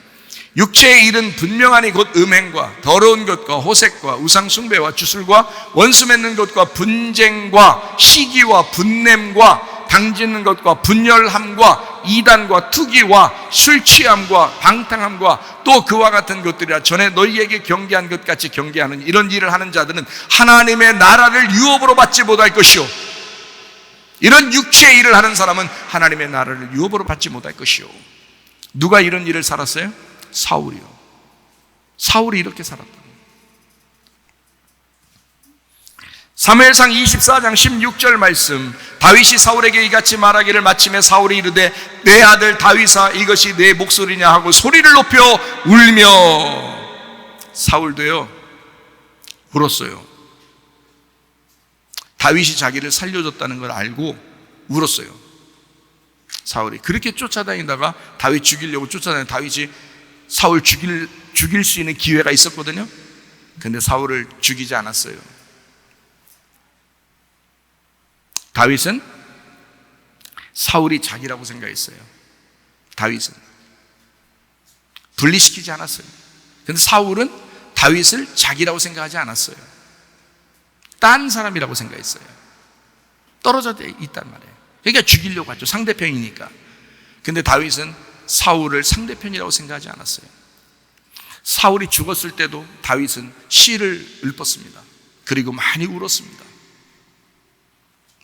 육체의 일은 분명하니 곧 음행과 더러운 것과 호색과 우상 숭배와 주술과 원수 맺는 것과 분쟁과 시기와 분냄과 당짓는 것과 분열함과 이단과 투기와 술 취함과 방탕함과 또 그와 같은 것들이라. 전에 너희에게 경계한 것 같이 경계하는 이런 일을 하는 자들은 하나님의 나라를 유업으로 받지 못할 것이요. 이런 육체의 일을 하는 사람은 하나님의 나라를 유업으로 받지 못할 것이요. 누가 이런 일을 살았어요? 사울이요. 사울이 이렇게 살았다. 사무엘상 24장 16절 말씀, 다윗이 사울에게 이같이 말하기를 마침에 사울이 이르되 내 아들 다윗아 이것이 내 목소리냐 하고 소리를 높여 울며. 사울도요 울었어요. 다윗이 자기를 살려줬다는 걸 알고 울었어요. 사울이 그렇게 쫓아다니다가 다윗 죽이려고 쫓아다니는, 다윗이 사울 죽일 수 있는 기회가 있었거든요. 근데 사울을 죽이지 않았어요. 다윗은 사울이 자기라고 생각했어요. 다윗은 분리시키지 않았어요. 근데 사울은 다윗을 자기라고 생각하지 않았어요. 딴 사람이라고 생각했어요. 떨어져 있단 말이에요. 그러니까 죽이려고 하죠. 상대편이니까. 근데 다윗은 사울을 상대편이라고 생각하지 않았어요. 사울이 죽었을 때도 다윗은 시를 읊었습니다. 그리고 많이 울었습니다.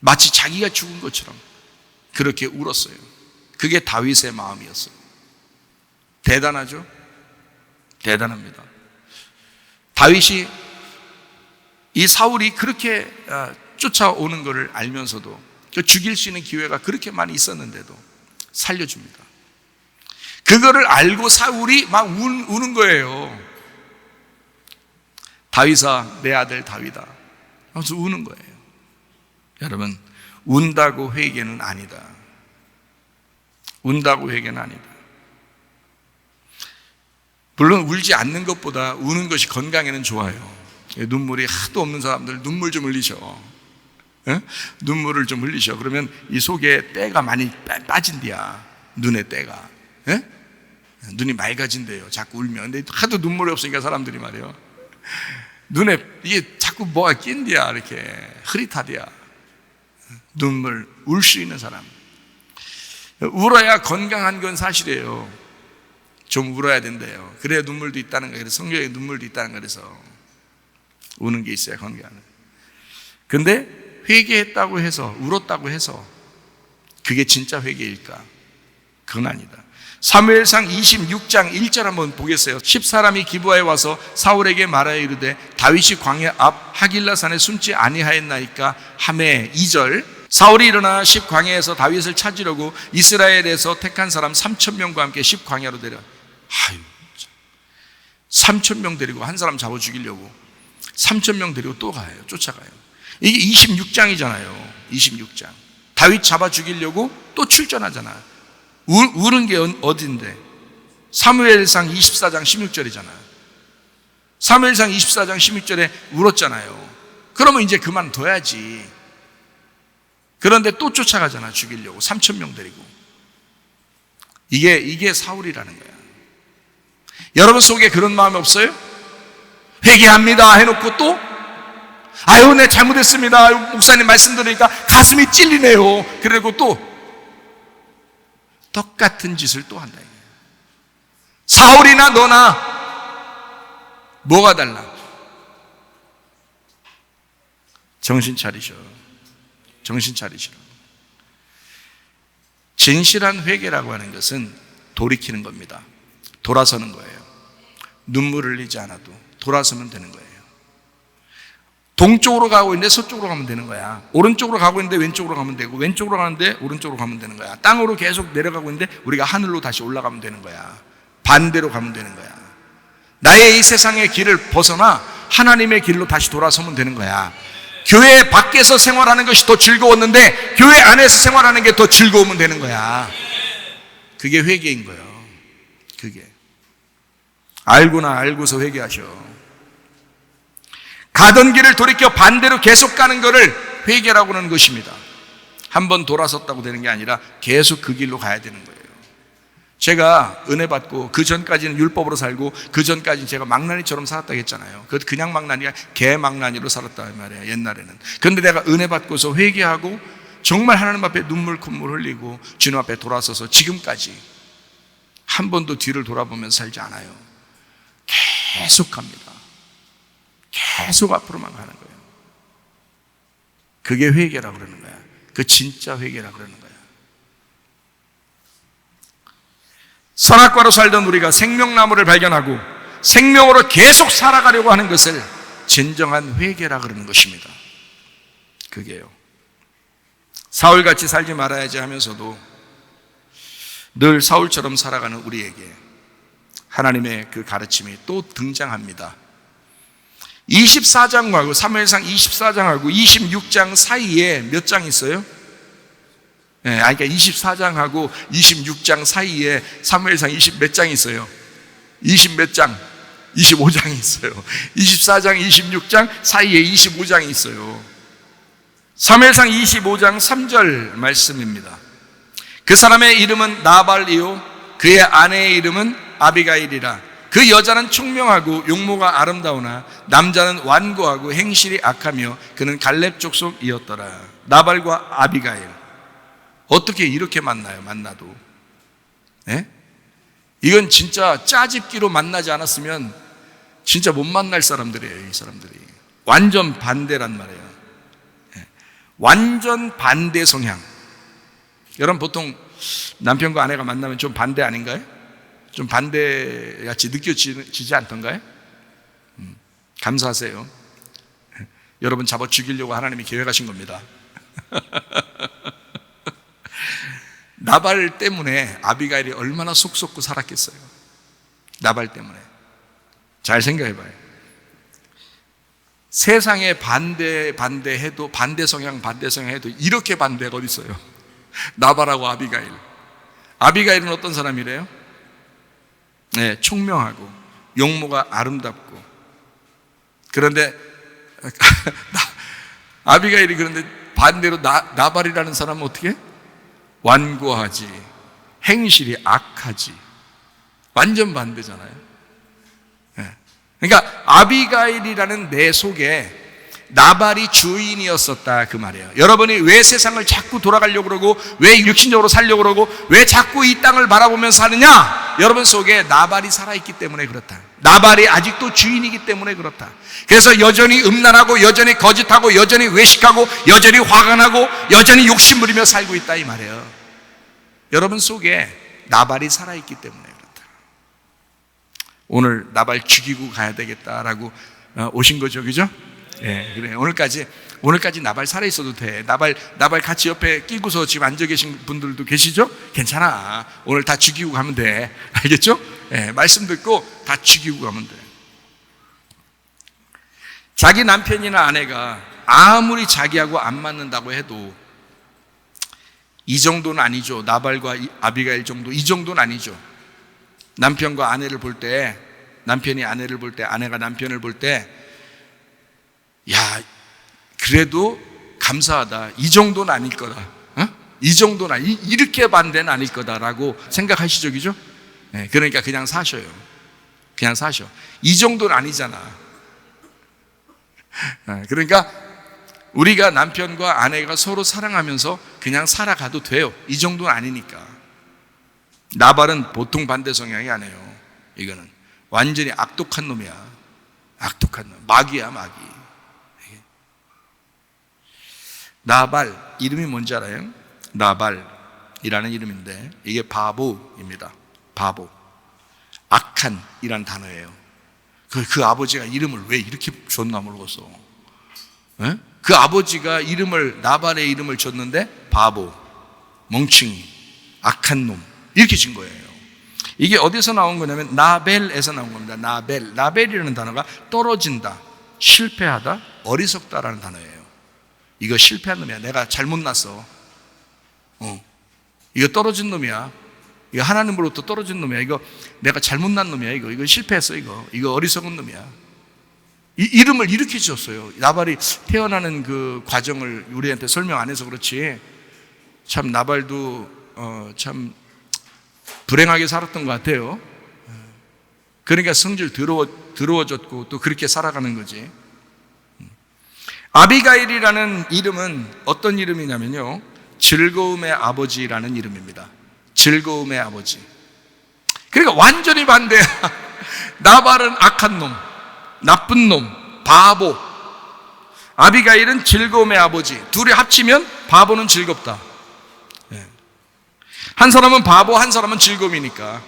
마치 자기가 죽은 것처럼 그렇게 울었어요. 그게 다윗의 마음이었어요. 대단하죠? 대단합니다. 다윗이 이 사울이 그렇게 쫓아오는 것을 알면서도, 죽일 수 있는 기회가 그렇게 많이 있었는데도 살려줍니다. 그거를 알고 사울이 막 우는 거예요. 다윗아 내 아들 다윗아 하면서 우는 거예요. 여러분, 운다고 회개는 아니다. 운다고 회개는 아니다. 물론 울지 않는 것보다 우는 것이 건강에는 좋아요. 눈물이 하도 없는 사람들 눈물 좀 흘리셔. 눈물을 좀 흘리셔. 그러면 이 속에 때가 많이 빠진대야. 눈에 때가. 눈이 맑아진대요. 자꾸 울면. 근데 하도 눈물이 없으니까 사람들이 말이에요. 눈에 이게 자꾸 뭐가 낀대야. 이렇게 흐릿하대야. 눈물, 울 수 있는 사람. 울어야 건강한 건 사실이에요. 좀 울어야 된대요. 그래야 눈물도 있다는 거예요. 그래서 성경에 눈물도 있다는 거라서 우는 게 있어야 건강한. 근데 회개했다고 해서, 울었다고 해서 그게 진짜 회개일까? 그건 아니다. 사무엘상 26장 1절 한번 보겠어요. 10사람이 기브아에 와서 사울에게 말하여 이르되 다윗이 광야 앞 하길라산에 숨지 아니하였나이까 하매. 2절, 사울이 일어나 10광야에서 다윗을 찾으려고 이스라엘에서 택한 사람 3,000명과 함께 10광야로 데려. 3,000명 데리고 한 사람 잡아 죽이려고 3,000명 데리고 또 가요. 쫓아가요. 이게 26장이잖아요 26장. 다윗 잡아 죽이려고 또 출전하잖아. 우는 게 어딘데? 사무엘상 24장 16절이잖아요. 사무엘상 24장 16절에 울었잖아요. 그러면 이제 그만둬야지. 그런데 또 쫓아가잖아. 죽이려고 3,000명 데리고. 이게 사울이라는 거야. 여러분 속에 그런 마음이 없어요? 회개합니다 해놓고 또 아유 내 잘못했습니다 목사님 말씀 들으니까 가슴이 찔리네요 그리고 또 똑같은 짓을 또 한다. 사울이나 너나 뭐가 달라? 정신 차리셔. 정신 차리시라. 진실한 회개라고 하는 것은 돌이키는 겁니다. 돌아서는 거예요. 눈물을 흘리지 않아도 돌아서면 되는 거예요. 동쪽으로 가고 있는데 서쪽으로 가면 되는 거야. 오른쪽으로 가고 있는데 왼쪽으로 가면 되고, 왼쪽으로 가는데 오른쪽으로 가면 되는 거야. 땅으로 계속 내려가고 있는데 우리가 하늘로 다시 올라가면 되는 거야. 반대로 가면 되는 거야. 나의 이 세상의 길을 벗어나 하나님의 길로 다시 돌아서면 되는 거야. 교회 밖에서 생활하는 것이 더 즐거웠는데 교회 안에서 생활하는 게 더 즐거우면 되는 거야. 그게 회개인 거예요. 그게 알고나 알고서 회개하셔. 가던 길을 돌이켜 반대로 계속 가는 것을 회개라고 하는 것입니다. 한 번 돌아섰다고 되는 게 아니라 계속 그 길로 가야 되는 거예요. 제가 은혜 받고 그 전까지는 율법으로 살고 그 전까지는 제가 망나니처럼 살았다고 했잖아요. 그냥 망나니가 개 망나니로 살았다 말이에요. 옛날에는. 그런데 내가 은혜 받고서 회개하고 정말 하나님 앞에 눈물 콧물 흘리고 주님 앞에 돌아서서 지금까지 한 번도 뒤를 돌아보면서 살지 않아요. 계속 갑니다. 계속 앞으로만 가는 거예요. 그게 회개라고 그러는 거야. 그 진짜 회개라고 그러는 거야. 선악과로 살던 우리가 생명나무를 발견하고 생명으로 계속 살아가려고 하는 것을 진정한 회개라고 그러는 것입니다. 그게요. 사울같이 살지 말아야지 하면서도 늘 사울처럼 살아가는 우리에게 하나님의 그 가르침이 또 등장합니다. 24장하고 사무엘상 24장하고 26장 사이에 몇 장 있어요? 네, 그러니까 24장하고 26장 사이에 사무엘상 20 몇 장이 있어요? 20 몇 장? 25장이 있어요. 24장, 26장 사이에 25장이 있어요. 사무엘상 25장 3절 말씀입니다. 그 사람의 이름은 나발이요 그의 아내의 이름은 아비가일이라. 그 여자는 총명하고 용모가 아름다우나 남자는 완고하고 행실이 악하며 그는 갈렙 족속이었더라. 나발과 아비가일 어떻게 이렇게 만나요? 만나도 네? 이건 진짜 짜집기로 만나지 않았으면 진짜 못 만날 사람들이에요. 이 사람들이 완전 반대란 말이에요. 네. 완전 반대 성향. 여러분 보통 남편과 아내가 만나면 좀 반대 아닌가요? 좀 반대같이 느껴지지 않던가요? 감사하세요. 여러분 잡아 죽이려고 하나님이 계획하신 겁니다. 나발 때문에 아비가일이 얼마나 속 썩고 살았겠어요. 나발 때문에. 잘 생각해봐요. 세상에 반대해도 반대 성향 해도 이렇게 반대가 어디 있어요? 나발하고 아비가일. 아비가일은 어떤 사람이래요? 네, 총명하고 용모가 아름답고. 그런데 아비가일이 그런데 반대로 나발이라는 사람은 어떻게? 완고하지, 행실이 악하지. 완전 반대잖아요. 네. 그러니까 아비가일이라는 내 속에 나발이 주인이었었다 그 말이에요. 여러분이 왜 세상을 자꾸 돌아가려고 그러고 왜 육신적으로 살려고 그러고 왜 자꾸 이 땅을 바라보면서 사느냐? 여러분 속에 나발이 살아있기 때문에 그렇다. 나발이 아직도 주인이기 때문에 그렇다. 그래서 여전히 음란하고 여전히 거짓하고 여전히 외식하고 여전히 화가 나고 여전히 욕심 부리며 살고 있다 이 말이에요. 여러분 속에 나발이 살아있기 때문에 그렇다. 오늘 나발 죽이고 가야 되겠다라고 오신 거죠, 그죠? 예, 그래. 오늘까지 나발 살아있어도 돼. 나발 같이 옆에 끼고서 지금 앉아 계신 분들도 계시죠? 괜찮아. 오늘 다 죽이고 가면 돼. 알겠죠? 예, 말씀 듣고 다 죽이고 가면 돼. 자기 남편이나 아내가 아무리 자기하고 안 맞는다고 해도 이 정도는 아니죠. 나발과 아비가일 정도, 이 정도는 아니죠. 남편과 아내를 볼 때, 남편이 아내를 볼 때, 아내가 남편을 볼 때, 야, 그래도 감사하다. 이 정도는 아닐 거다. 어? 이 정도는 이렇게 반대는 아닐 거다라고 생각하시죠, 그죠? 네, 그러니까 그냥 사셔요. 그냥 사셔. 이 정도는 아니잖아. 그러니까 우리가 남편과 아내가 서로 사랑하면서 그냥 살아가도 돼요. 이 정도는 아니니까. 나발은 보통 반대 성향이 아니에요. 이거는 완전히 악독한 놈이야. 악독한 놈. 마귀야, 마귀. 나발 이름이 뭔지 알아요? 나발이라는 이름인데 이게 바보입니다. 바보. 악한이라는 단어예요. 그 아버지가 이름을 왜 이렇게 줬나 모르겠어. 에? 그 아버지가 나발의 이름을 줬는데 바보, 멍충이, 악한 놈 이렇게 진 거예요. 이게 어디서 나온 거냐면 나벨에서 나온 겁니다. 나벨이라는 단어가 떨어진다, 실패하다, 어리석다라는 단어예요. 이거 실패한 놈이야. 내가 잘못 났어. 이거 떨어진 놈이야. 이거 하나님으로부터 떨어진 놈이야. 이거 내가 잘못 난 놈이야. 이거 실패했어. 이거 어리석은 놈이야. 이름을 이렇게 지었어요. 나발이 태어나는 그 과정을 우리한테 설명 안 해서 그렇지. 참 나발도 참 불행하게 살았던 것 같아요. 그러니까 성질 더러워졌고 또 그렇게 살아가는 거지. 아비가일이라는 이름은 어떤 이름이냐면요, 즐거움의 아버지라는 이름입니다. 즐거움의 아버지. 그러니까 완전히 반대야. 나발은 악한 놈, 나쁜 놈, 바보. 아비가일은 즐거움의 아버지. 둘이 합치면 바보는 즐겁다. 한 사람은 바보, 한 사람은 즐거움이니까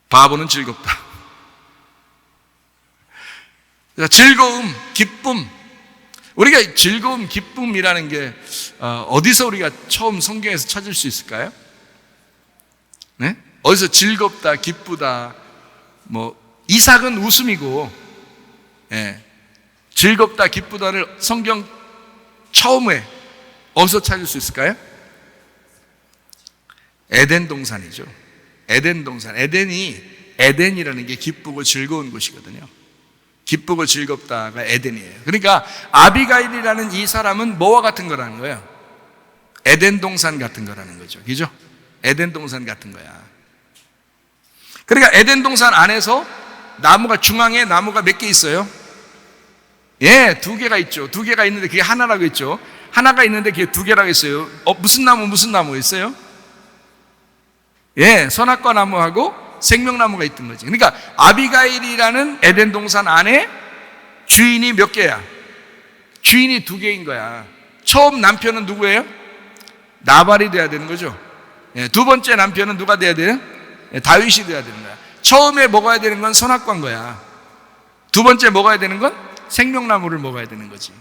바보는 즐겁다. 즐거움, 기쁨. 우리가 즐거움, 기쁨이라는 게 어디서 우리가 처음 성경에서 찾을 수 있을까요? 네? 어디서 즐겁다, 기쁘다. 이삭은 웃음이고, 즐겁다, 기쁘다를 성경 처음에 어디서 찾을 수 있을까요? 에덴 동산이죠. 에덴 동산. 에덴이라는 게 기쁘고 즐거운 곳이거든요. 기쁘고 즐겁다가 에덴이에요. 그러니까 아비가일이라는 이 사람은 뭐와 같은 거라는 거예요? 에덴 동산 같은 거라는 거죠. 그죠? 에덴 동산 같은 거야. 그러니까 에덴 동산 안에서 중앙에 나무가 몇 개 있어요? 예, 2개가 있죠. 2개가 있는데 그게 하나라고 했죠. 하나가 있는데 그게 2개라고 했어요. 무슨 나무 있어요? 예, 선악과 나무하고 생명나무가 있던 거지. 그러니까 아비가일이라는 에덴 동산 안에 주인이 몇 개야? 주인이 2개인 거야. 처음 남편은 누구예요? 나발이 돼야 되는 거죠. 예, 두 번째 남편은 누가 돼야 돼요? 예, 다윗이 돼야 되는 거야. 처음에 먹어야 되는 건 선악과인 거야. 두 번째 먹어야 되는 건 생명나무를 먹어야 되는 거지.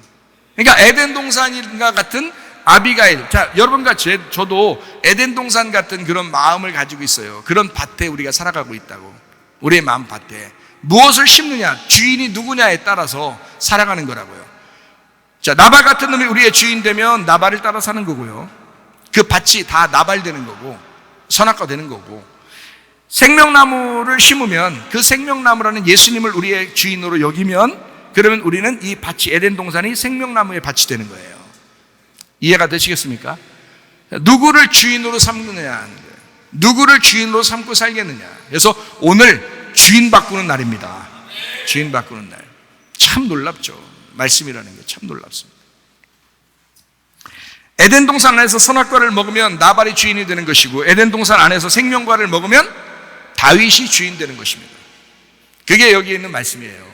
그러니까 에덴 동산과 같은 아비가일. 자, 여러분과 저도 에덴 동산 같은 그런 마음을 가지고 있어요. 그런 밭에 우리가 살아가고 있다고. 우리의 마음 밭에 무엇을 심느냐, 주인이 누구냐에 따라서 살아가는 거라고요. 자, 나발 같은 놈이 우리의 주인 되면 나발을 따라 사는 거고요. 그 밭이 다 나발 되는 거고 선악과 되는 거고, 생명나무를 심으면 그 생명나무라는 예수님을 우리의 주인으로 여기면, 그러면 우리는 이 밭이, 에덴 동산이 생명나무의 밭이 되는 거예요. 이해가 되시겠습니까? 누구를 주인으로 삼느냐, 누구를 주인으로 삼고 살겠느냐. 그래서 오늘 주인 바꾸는 날입니다. 주인 바꾸는 날. 참 놀랍죠. 말씀이라는 게 참 놀랍습니다. 에덴 동산 안에서 선악과를 먹으면 나발이 주인이 되는 것이고, 에덴 동산 안에서 생명과를 먹으면 다윗이 주인 되는 것입니다. 그게 여기 있는 말씀이에요.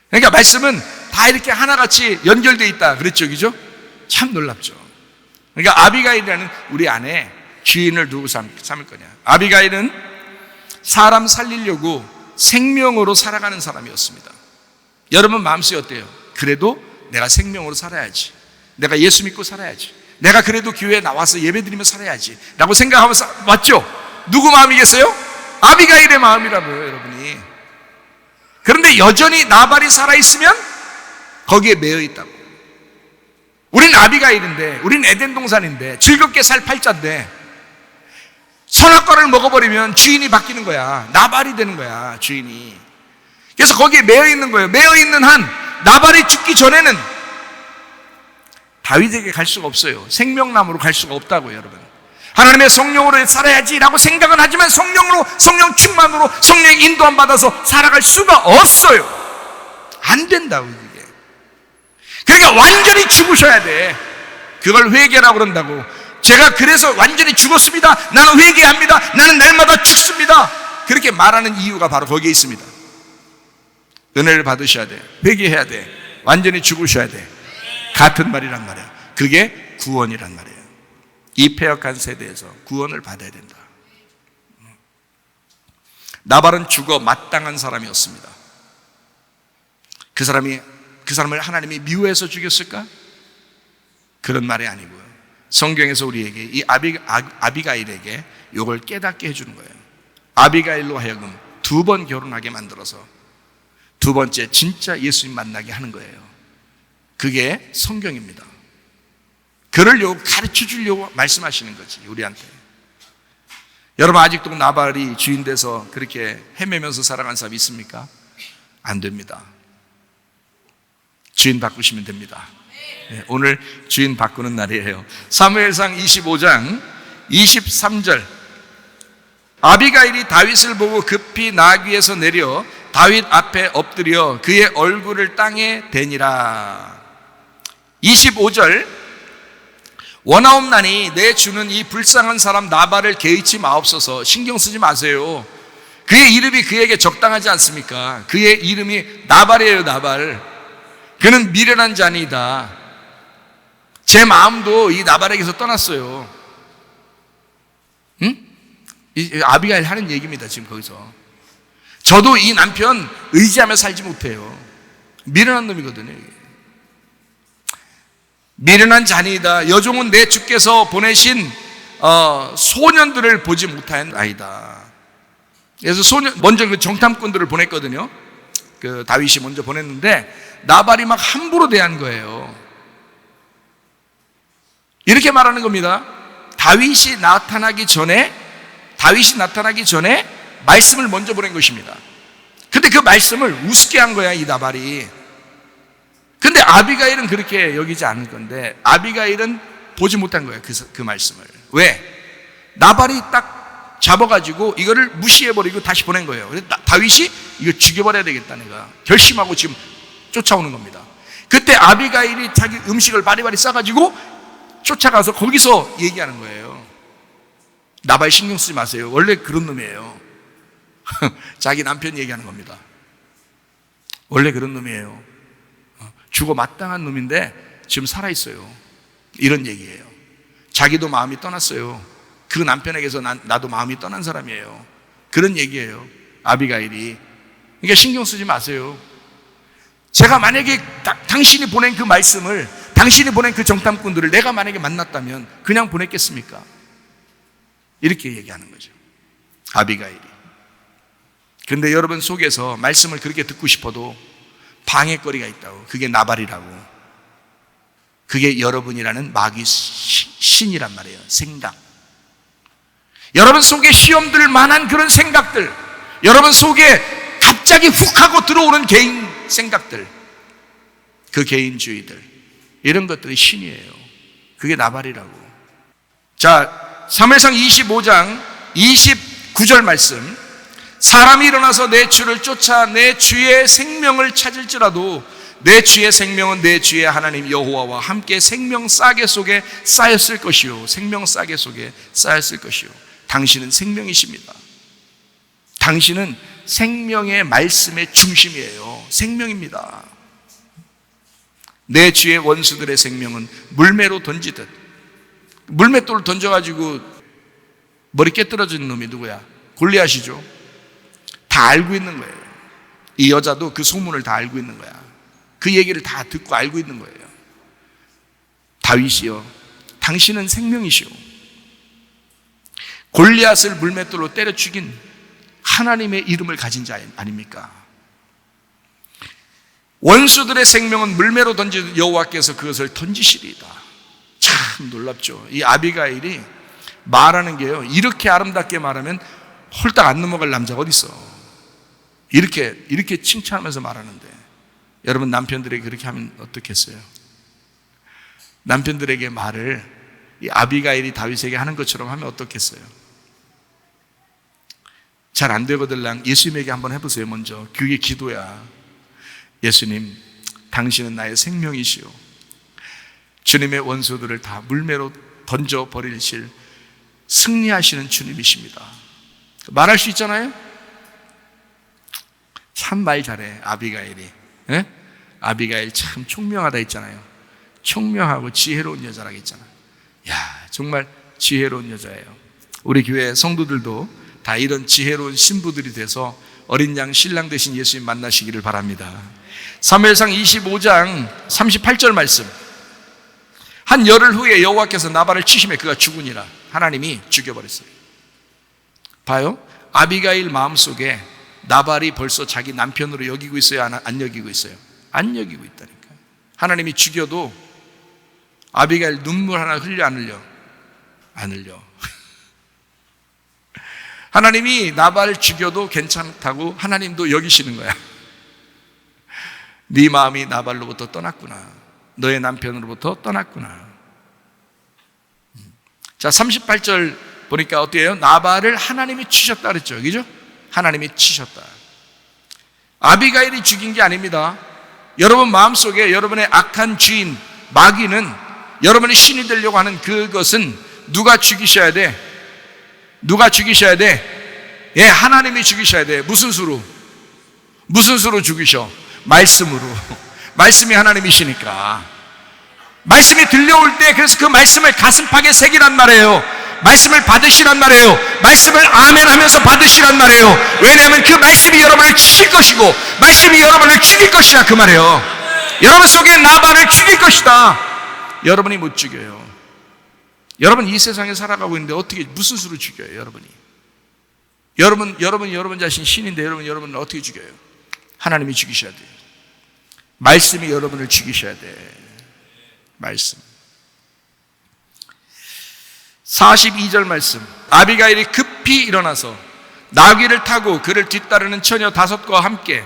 그러니까 말씀은 다 이렇게 하나같이 연결되어 있다 그랬죠, 그죠? 참 놀랍죠. 그러니까 아비가일이라는 우리 안에 주인을 누구 삼을 거냐. 아비가일은 사람 살리려고 생명으로 살아가는 사람이었습니다. 여러분 마음속이 어때요? 그래도 내가 생명으로 살아야지, 내가 예수 믿고 살아야지, 내가 그래도 교회에 나와서 예배드리며 살아야지 라고 생각하면서 왔죠? 누구 마음이겠어요? 아비가일의 마음이라고요, 여러분이. 그런데 여전히 나발이 살아있으면 거기에 매여 있다고. 우린 아비가일인데, 우린 에덴 동산인데, 즐겁게 살 팔자인데, 선악과를 먹어버리면 주인이 바뀌는 거야. 나발이 되는 거야, 주인이. 그래서 거기에 매여 있는 거예요. 매여 있는 한 나발이 죽기 전에는 다윗에게 갈 수가 없어요. 생명나무로 갈 수가 없다고요, 여러분. 하나님의 성령으로 살아야지라고 생각은 하지만 성령으로, 성령 충만으로 성령의 인도함 받아서 살아갈 수가 없어요. 안 된다고, 이게. 그러니까 완전히 죽으셔야 돼. 그걸 회개라고 그런다고. 제가 그래서 완전히 죽었습니다. 나는 회개합니다. 나는 날마다 죽습니다. 그렇게 말하는 이유가 바로 거기에 있습니다. 은혜를 받으셔야 돼. 회개해야 돼. 완전히 죽으셔야 돼. 같은 말이란 말이야. 그게 구원이란 말이에요. 이 패역한 세대에서 구원을 받아야 된다. 나발은 죽어 마땅한 사람이었습니다. 그 사람을 하나님이 미워해서 죽였을까? 그런 말이 아니고요. 성경에서 우리에게 이 아비가일에게 이걸 깨닫게 해주는 거예요. 아비가일로 하여금 2번 결혼하게 만들어서 2번째 진짜 예수님 만나게 하는 거예요. 그게 성경입니다. 그러려고 가르쳐 주려고 말씀하시는 거지, 우리한테. 여러분, 아직도 나발이 주인 돼서 그렇게 헤매면서 살아간 사람이 있습니까? 안 됩니다. 주인 바꾸시면 됩니다. 네, 오늘 주인 바꾸는 날이에요. 사무엘상 25장 23절. 아비가일이 다윗을 보고 급히 나귀에서 내려 다윗 앞에 엎드려 그의 얼굴을 땅에 대니라. 25절. 원하옵나니 내 주는 이 불쌍한 사람 나발을 개의치 마옵소서. 신경 쓰지 마세요. 그의 이름이 그에게 적당하지 않습니까? 그의 이름이 나발이에요, 나발. 그는 미련한 자니이다. 제 마음도 이 나발에게서 떠났어요. 응? 아비가일 하는 얘기입니다, 지금 거기서. 저도 이 남편 의지하며 살지 못해요. 미련한 놈이거든요, 이게. 미련한 자니이다. 여종은 내 주께서 보내신 소년들을 보지 못한 아이다. 그래서 먼저 그 정탐꾼들을 보냈거든요. 그 다윗이 먼저 보냈는데 나발이 막 함부로 대한 거예요. 이렇게 말하는 겁니다. 다윗이 나타나기 전에 말씀을 먼저 보낸 것입니다. 근데 그 말씀을 우습게 한 거야, 이 나발이. 근데 아비가일은 그렇게 여기지 않을 건데 아비가일은 보지 못한 거예요, 그 말씀을. 왜? 나발이 딱 잡아가지고 이거를 무시해버리고 다시 보낸 거예요. 그래서 다윗이 이거 죽여버려야 되겠다, 내가 결심하고 지금 쫓아오는 겁니다. 그때 아비가일이 자기 음식을 바리바리 싸가지고 쫓아가서 거기서 얘기하는 거예요. 나발 신경 쓰지 마세요. 원래 그런 놈이에요. 자기 남편 얘기하는 겁니다. 원래 그런 놈이에요. 죽어 마땅한 놈인데 지금 살아있어요. 이런 얘기예요. 자기도 마음이 떠났어요. 그 남편에게서 나도 마음이 떠난 사람이에요. 그런 얘기예요, 아비가일이. 그러니까 신경 쓰지 마세요. 제가 만약에 당신이 보낸 그 말씀을, 당신이 보낸 그 정탐꾼들을 내가 만약에 만났다면 그냥 보냈겠습니까? 이렇게 얘기하는 거죠, 아비가일이. 그런데 여러분 속에서 말씀을 그렇게 듣고 싶어도 방해거리가 있다고. 그게 나발이라고. 그게 여러분이라는 마귀 신이란 말이에요. 생각. 여러분 속에 시험들 만한 그런 생각들, 여러분 속에 갑자기 훅 하고 들어오는 개인 생각들, 그 개인주의들, 이런 것들이 신이에요. 그게 나발이라고. 자, 사무엘상 25장 29절 말씀. 사람이 일어나서 내 주를 쫓아 내 주의 생명을 찾을지라도 내 주의 생명은 내 주의 하나님 여호와와 함께 생명 싸개 속에 쌓였을 것이요. 생명 싸개 속에 쌓였을 것이요. 당신은 생명이십니다. 당신은 생명의 말씀의 중심이에요. 생명입니다. 내 주의 원수들의 생명은 물매로 던지듯. 물맷돌을 던져가지고 머리 깨뜨려진 놈이 누구야? 골리앗이죠. 다 알고 있는 거예요. 이 여자도 그 소문을 다 알고 있는 거야. 그 얘기를 다 듣고 알고 있는 거예요. 다윗이요, 당신은 생명이시오. 골리앗을 물맷돌로 때려 죽인 하나님의 이름을 가진 자 아닙니까? 원수들의 생명은 물매로 던진 여호와께서 그것을 던지시리이다. 참 놀랍죠. 이 아비가일이 말하는 게요, 이렇게 아름답게 말하면 홀딱 안 넘어갈 남자가 어디 있어. 이렇게 칭찬하면서 말하는데, 여러분 남편들에게 그렇게 하면 어떻겠어요? 남편들에게 말을 이 아비가일이 다윗에게 하는 것처럼 하면 어떻겠어요? 잘 안 되거들랑 예수님에게 한번 해보세요. 먼저 그게 기도야. 예수님, 당신은 나의 생명이시오. 주님의 원수들을 다 물매로 던져버리실 승리하시는 주님이십니다. 말할 수 있잖아요. 참 말 잘해 아비가일이. 예? 아비가일 참 총명하다 했잖아요. 총명하고 지혜로운 여자라고 했잖아요. 야, 정말 지혜로운 여자예요. 우리 교회 성도들도 다 이런 지혜로운 신부들이 돼서 어린 양 신랑 되신 예수님 만나시기를 바랍니다. 사무엘상 25장 38절 말씀. 한 열흘 후에 여호와께서 나발을 치심에 그가 죽으니라. 하나님이 죽여버렸어요. 봐요, 아비가일 마음속에 나발이 벌써 자기 남편으로 여기고 있어요? 안 여기고 있어요? 안 여기고 있다니까요. 하나님이 죽여도 아비가일 눈물 하나 흘려 안 흘려? 안 흘려. 하나님이 나발을 죽여도 괜찮다고 하나님도 여기시는 거야. 네 마음이 나발로부터 떠났구나. 너의 남편으로부터 떠났구나. 자, 38절 보니까 어때요? 나발을 하나님이 치셨다 그랬죠. 그죠? 하나님이 치셨다. 아비가일이 죽인 게 아닙니다. 여러분 마음속에 여러분의 악한 주인 마귀는 여러분의 신이 되려고 하는 그것은 누가 죽이셔야 돼? 누가 죽이셔야 돼? 예, 하나님이 죽이셔야 돼. 무슨 수로? 무슨 수로 죽이셔? 말씀으로. 말씀이 하나님이시니까. 말씀이 들려올 때 그래서 그 말씀을 가슴팍에 새기란 말이에요. 말씀을 받으시란 말이에요. 말씀을 아멘 하면서 받으시란 말이에요. 왜냐하면 그 말씀이 여러분을 치실 것이고 말씀이 여러분을 죽일 것이다 그 말이에요. 여러분 속에 나발을 죽일 것이다. 여러분이 못 죽여요. 여러분 이 세상에 살아가고 있는데 어떻게 무슨 수로 죽여요? 여러분 자신 신인데 여러분을 어떻게 죽여요? 하나님이 죽이셔야 돼요. 말씀이 여러분을 죽이셔야 돼. 말씀. 42절 말씀. 아비가일이 급히 일어나서 나귀를 타고 그를 뒤따르는 처녀 5과 함께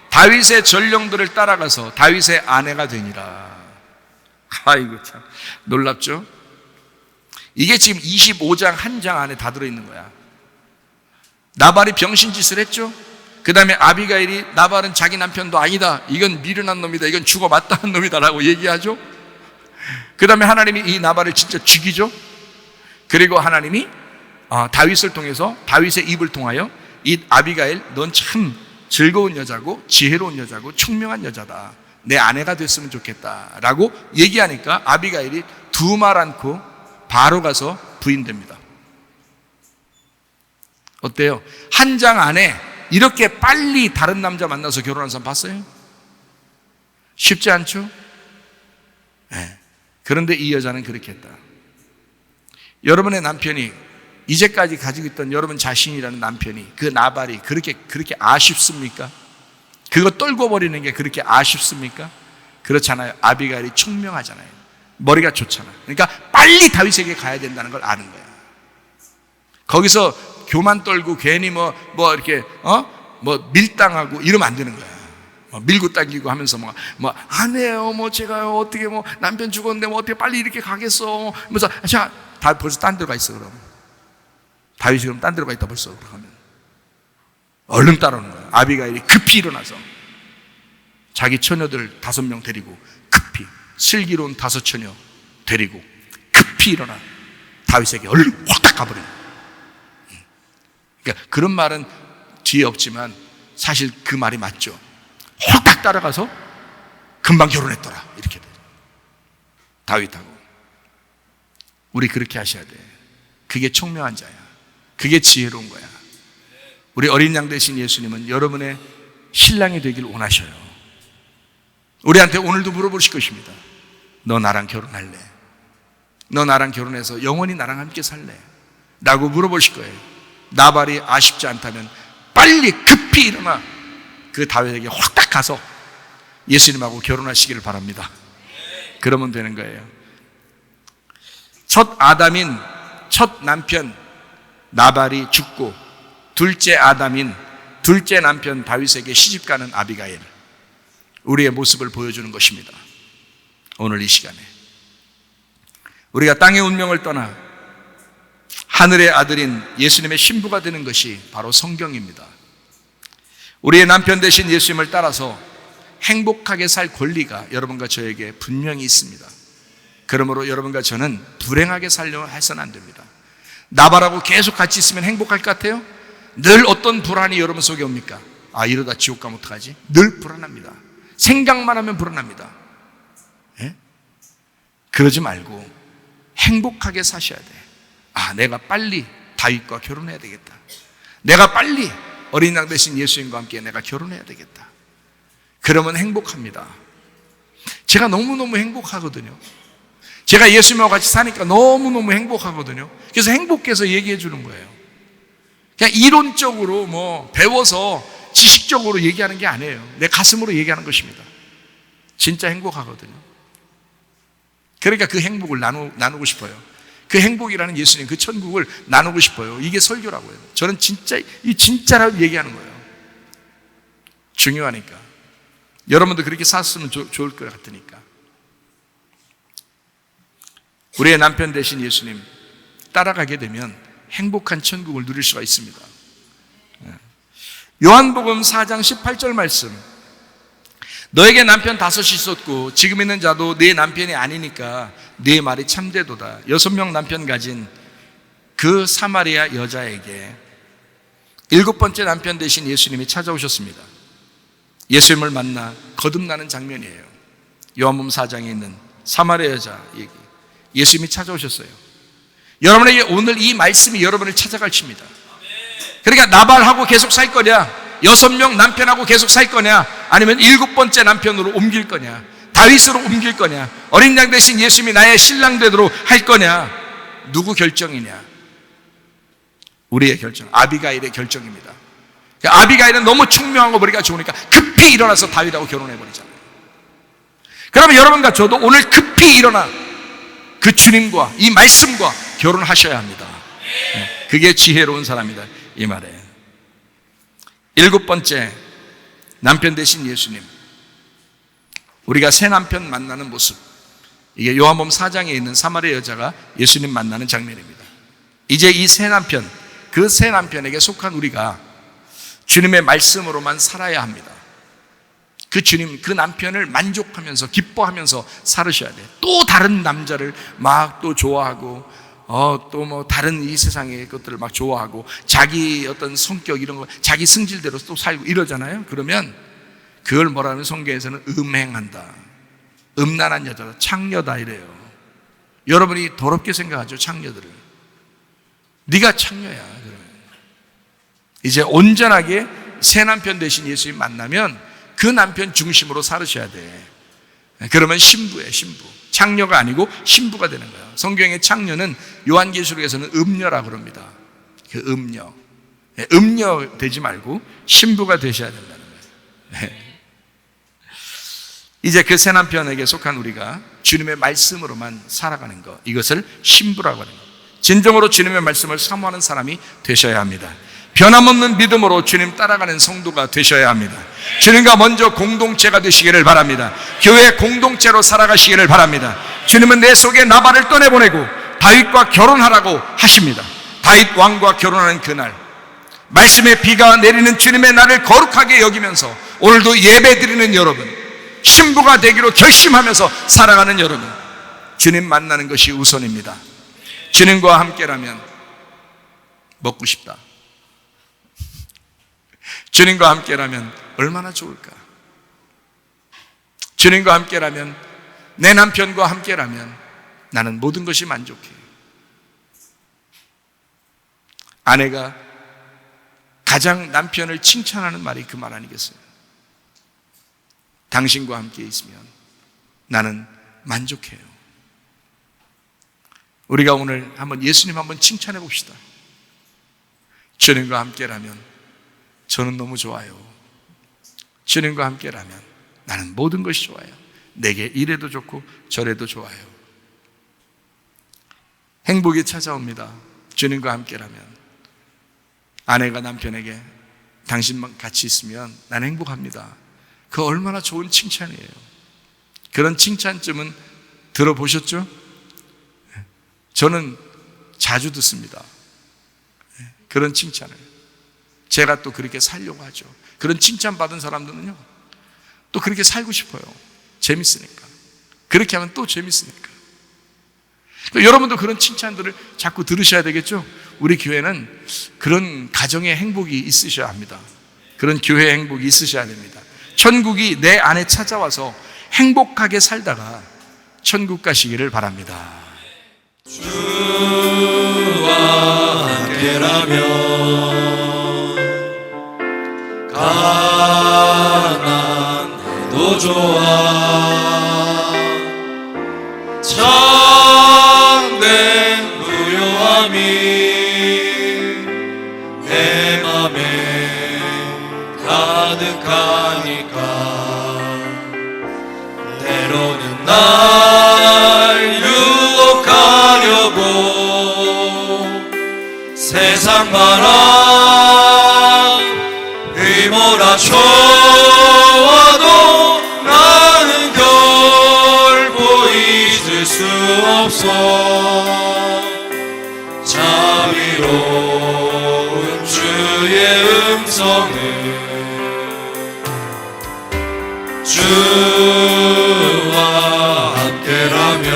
다윗의 전령들을 따라가서 다윗의 아내가 되니라. 아이고 참 놀랍죠? 이게 지금 25장 한 장 안에 다 들어있는 거야. 나발이 병신짓을 했죠? 그 다음에 아비가일이 나발은 자기 남편도 아니다, 이건 미련한 놈이다, 이건 죽어 마땅한 놈이다 라고 얘기하죠. 그 다음에 하나님이 이 나발을 진짜 죽이죠. 그리고 하나님이 다윗을 통해서 다윗의 입을 통하여 이 아비가일 넌 참 즐거운 여자고 지혜로운 여자고 총명한 여자다, 내 아내가 됐으면 좋겠다 라고 얘기하니까 아비가일이 두 말 않고 바로 가서 부인됩니다. 어때요? 한 장 안에 이렇게 빨리 다른 남자 만나서 결혼한 사람 봤어요? 쉽지 않죠? 네. 그런데 이 여자는 그렇게 했다. 여러분의 남편이 이제까지 가지고 있던 여러분 자신이라는 남편이, 그 나발이 그렇게 아쉽습니까? 그거 떨고 버리는 게 그렇게 아쉽습니까? 그렇잖아요. 아비가일이 총명하잖아요. 머리가 좋잖아요. 그러니까 빨리 다윗에게 가야 된다는 걸 아는 거야. 거기서 교만 떨고 괜히 이렇게 밀당하고 이러면 안 되는 거야. 밀고 당기고 하면서 안 해요, 제가요, 어떻게 남편 죽었는데 어떻게 빨리 이렇게 가겠어. 그래서 자, 다 벌써 딴 데로 가 있어. 그럼 다윗이 그럼 딴 데로 가 있다 벌써. 그러면 얼른 따라오는 거야. 아비가일이 급히 일어나서 자기 처녀들 5명 데리고 급히 슬기로운 5처녀 데리고 급히 일어나 다윗에게 얼른 확 가버려. 그러니까 그런 말은 뒤에 없지만 사실 그 말이 맞죠. 확 따라가서 금방 결혼했더라 이렇게 돼. 다윗하고. 우리 그렇게 하셔야 돼. 그게 총명한 자야. 그게 지혜로운 거야. 우리 어린 양 되신 예수님은 여러분의 신랑이 되길 원하셔요. 우리한테 오늘도 물어보실 것입니다. 너 나랑 결혼할래? 너 나랑 결혼해서 영원히 나랑 함께 살래? 라고 물어보실 거예요. 나발이 아쉽지 않다면 빨리 급히 일어나 그 다윗에게 확 가서 예수님하고 결혼하시기를 바랍니다. 그러면 되는 거예요. 첫 아담인 첫 남편 나발이 죽고 둘째 아담인 둘째 남편 다윗에게 시집가는 아비가일, 우리의 모습을 보여주는 것입니다. 오늘 이 시간에 우리가 땅의 운명을 떠나 하늘의 아들인 예수님의 신부가 되는 것이 바로 성경입니다. 우리의 남편 되신 예수님을 따라서 행복하게 살 권리가 여러분과 저에게 분명히 있습니다. 그러므로 여러분과 저는 불행하게 살려 해서는 안 됩니다. 나발하고 계속 같이 있으면 행복할 것 같아요? 늘 어떤 불안이 여러분 속에 옵니까? 이러다 지옥 가면 어떡하지? 늘 불안합니다. 생각만 하면 불안합니다. 예? 그러지 말고 행복하게 사셔야 돼. 내가 빨리 다윗과 결혼해야 되겠다. 내가 빨리 어린 양 되신 예수님과 함께 내가 결혼해야 되겠다. 그러면 행복합니다. 제가 너무너무 행복하거든요. 제가 예수님과 같이 사니까 너무너무 행복하거든요. 그래서 행복해서 얘기해 주는 거예요. 그냥 이론적으로 배워서 지식적으로 얘기하는 게 아니에요. 내 가슴으로 얘기하는 것입니다. 진짜 행복하거든요. 그러니까 그 행복을 나누고 싶어요. 그 행복이라는 예수님, 그 천국을 나누고 싶어요. 이게 설교라고요. 저는 진짜라고 얘기하는 거예요. 중요하니까. 여러분도 그렇게 살았으면 좋을 것 같으니까. 우리의 남편 되신 예수님 따라가게 되면 행복한 천국을 누릴 수가 있습니다. 요한복음 4장 18절 말씀, 너에게 남편 5이 있었고 지금 있는 자도 네 남편이 아니니까 네 말이 참되도다. 6명 남편 가진 그 사마리아 여자에게 7번째 남편 되신 예수님이 찾아오셨습니다. 예수님을 만나 거듭나는 장면이에요. 요한복음 4장에 있는 사마리아 여자 얘기, 예수님이 찾아오셨어요. 여러분에게 오늘 이 말씀이 여러분을 찾아갈 것입니다. 그러니까 나발하고 계속 살 거냐, 6명 남편하고 계속 살 거냐, 아니면 7번째 남편으로 옮길 거냐, 다윗으로 옮길 거냐, 어린 양 대신 예수님이 나의 신랑 되도록 할 거냐, 누구 결정이냐? 우리의 결정, 아비가일의 결정입니다. 아비가일은 너무 총명하고 머리가 좋으니까 급히 일어나서 다윗하고 결혼해버리잖아요. 그러면 여러분과 저도 오늘 급히 일어나 그 주님과 이 말씀과 결혼하셔야 합니다. 그게 지혜로운 사람이다, 이 말에. 7번째 남편 되신 예수님, 우리가 새 남편 만나는 모습, 이게 요한복음 4장에 있는 사마리아 여자가 예수님 만나는 장면입니다. 이제 이 새 남편, 그 새 남편에게 속한 우리가 주님의 말씀으로만 살아야 합니다. 그 주님, 그 남편을 만족하면서 기뻐하면서 살으셔야 돼요. 또 다른 남자를 막 또 좋아하고 또 다른 이 세상의 것들을 막 좋아하고 자기 어떤 성격 이런 거 자기 승질대로 또 살고 이러잖아요. 그러면 그걸 뭐라는 성경에서는 음행한다, 음란한 여자다, 창녀다 이래요. 여러분이 더럽게 생각하죠, 창녀들을. 네가 창녀야. 그러면 이제 온전하게 새 남편 되신 예수님 만나면 그 남편 중심으로 살으셔야 돼. 그러면 신부예요, 신부. 창녀가 아니고 신부가 되는 거예요. 성경의 창녀는 요한계시록에서는 음녀라고 그럽니다. 그 음녀. 음녀 되지 말고 신부가 되셔야 된다는 거예요. 이제 그 새 남편에게 속한 우리가 주님의 말씀으로만 살아가는 것, 이것을 신부라고 하는 것. 진정으로 주님의 말씀을 사모하는 사람이 되셔야 합니다. 변함없는 믿음으로 주님 따라가는 성도가 되셔야 합니다. 주님과 먼저 공동체가 되시기를 바랍니다. 교회 공동체로 살아가시기를 바랍니다. 주님은 내 속에 나발을 떠내보내고 다윗과 결혼하라고 하십니다. 다윗 왕과 결혼하는 그날, 말씀의 비가 내리는 주님의 날을 거룩하게 여기면서 오늘도 예배 드리는 여러분, 신부가 되기로 결심하면서 살아가는 여러분, 주님 만나는 것이 우선입니다. 주님과 함께라면 먹고 싶다. 주님과 함께라면 얼마나 좋을까? 주님과 함께라면, 내 남편과 함께라면 나는 모든 것이 만족해. 아내가 가장 남편을 칭찬하는 말이 그 말 아니겠어요? 당신과 함께 있으면 나는 만족해요. 우리가 오늘 한번 예수님 한번 칭찬해 봅시다. 주님과 함께라면 저는 너무 좋아요. 주님과 함께라면 나는 모든 것이 좋아요. 내게 이래도 좋고 저래도 좋아요. 행복이 찾아옵니다. 주님과 함께라면. 아내가 남편에게 당신만 같이 있으면 나는 행복합니다. 그 얼마나 좋은 칭찬이에요. 그런 칭찬쯤은 들어보셨죠? 저는 자주 듣습니다. 그런 칭찬을. 제가 또 그렇게 살려고 하죠. 그런 칭찬받은 사람들은요, 또 그렇게 살고 싶어요. 재밌으니까. 그렇게 하면 또 재밌으니까. 여러분도 그런 칭찬들을 자꾸 들으셔야 되겠죠? 우리 교회는 그런 가정의 행복이 있으셔야 합니다. 그런 교회의 행복이 있으셔야 됩니다. 천국이 내 안에 찾아와서 행복하게 살다가 천국 가시기를 바랍니다. 주와 함께라면 가난해도 좋아 참된 무료함이 내 맘에 가득하니까 때로는 날 유혹하려고 세상 바람 휘몰아쳐와도 나는 결코 잊을 수 없어 자비로운 주의 음성을 주와 함께라면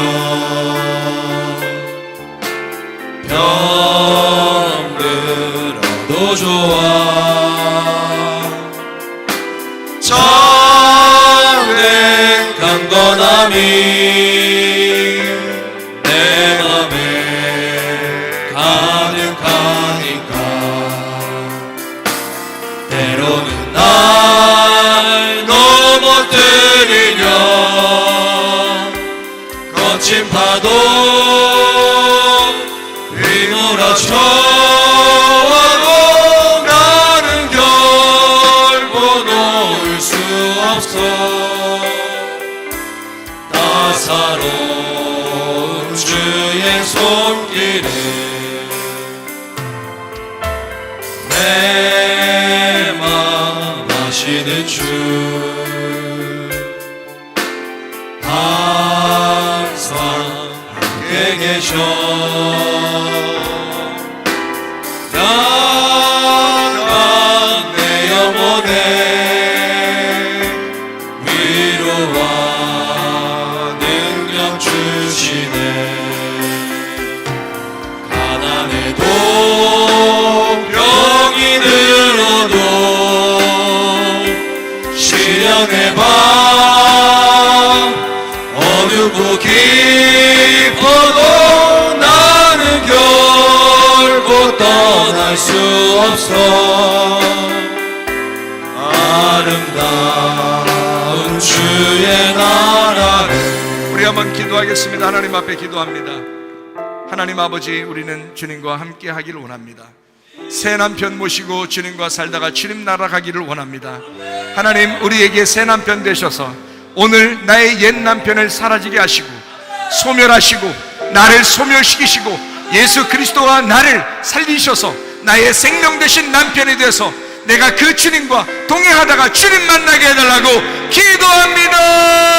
병들어도 좋아 참된 강건함이 내 맘에 가득하니까 때로는 날 넘어뜨리려 거친 파도 휘몰아쳐와도 나는 결코 놓을 수 없어 따사로운 주의 손길을 내 맘 아시는 주 항상 함께 계셔 나간 내 영혼에 위로와 능력 주시네 가난해도 병이 들어도 시련의 밤 어둡고 깊어도 나는 결코 떠날 수 없어 아름다운 주의 나라를 우리 한번 기도하겠습니다. 하나님 앞에 기도합니다. 하나님 아버지, 우리는 주님과 함께 하기를 원합니다. 새 남편 모시고 주님과 살다가 주님 나라 가기를 원합니다. 하나님, 우리에게 새 남편 되셔서 오늘 나의 옛 남편을 사라지게 하시고 소멸하시고 나를 소멸시키시고 예수 그리스도와 나를 살리셔서 나의 생명 되신 남편이 되어서 내가 그 주님과 동행하다가 주님 만나게 해달라고 기도합니다.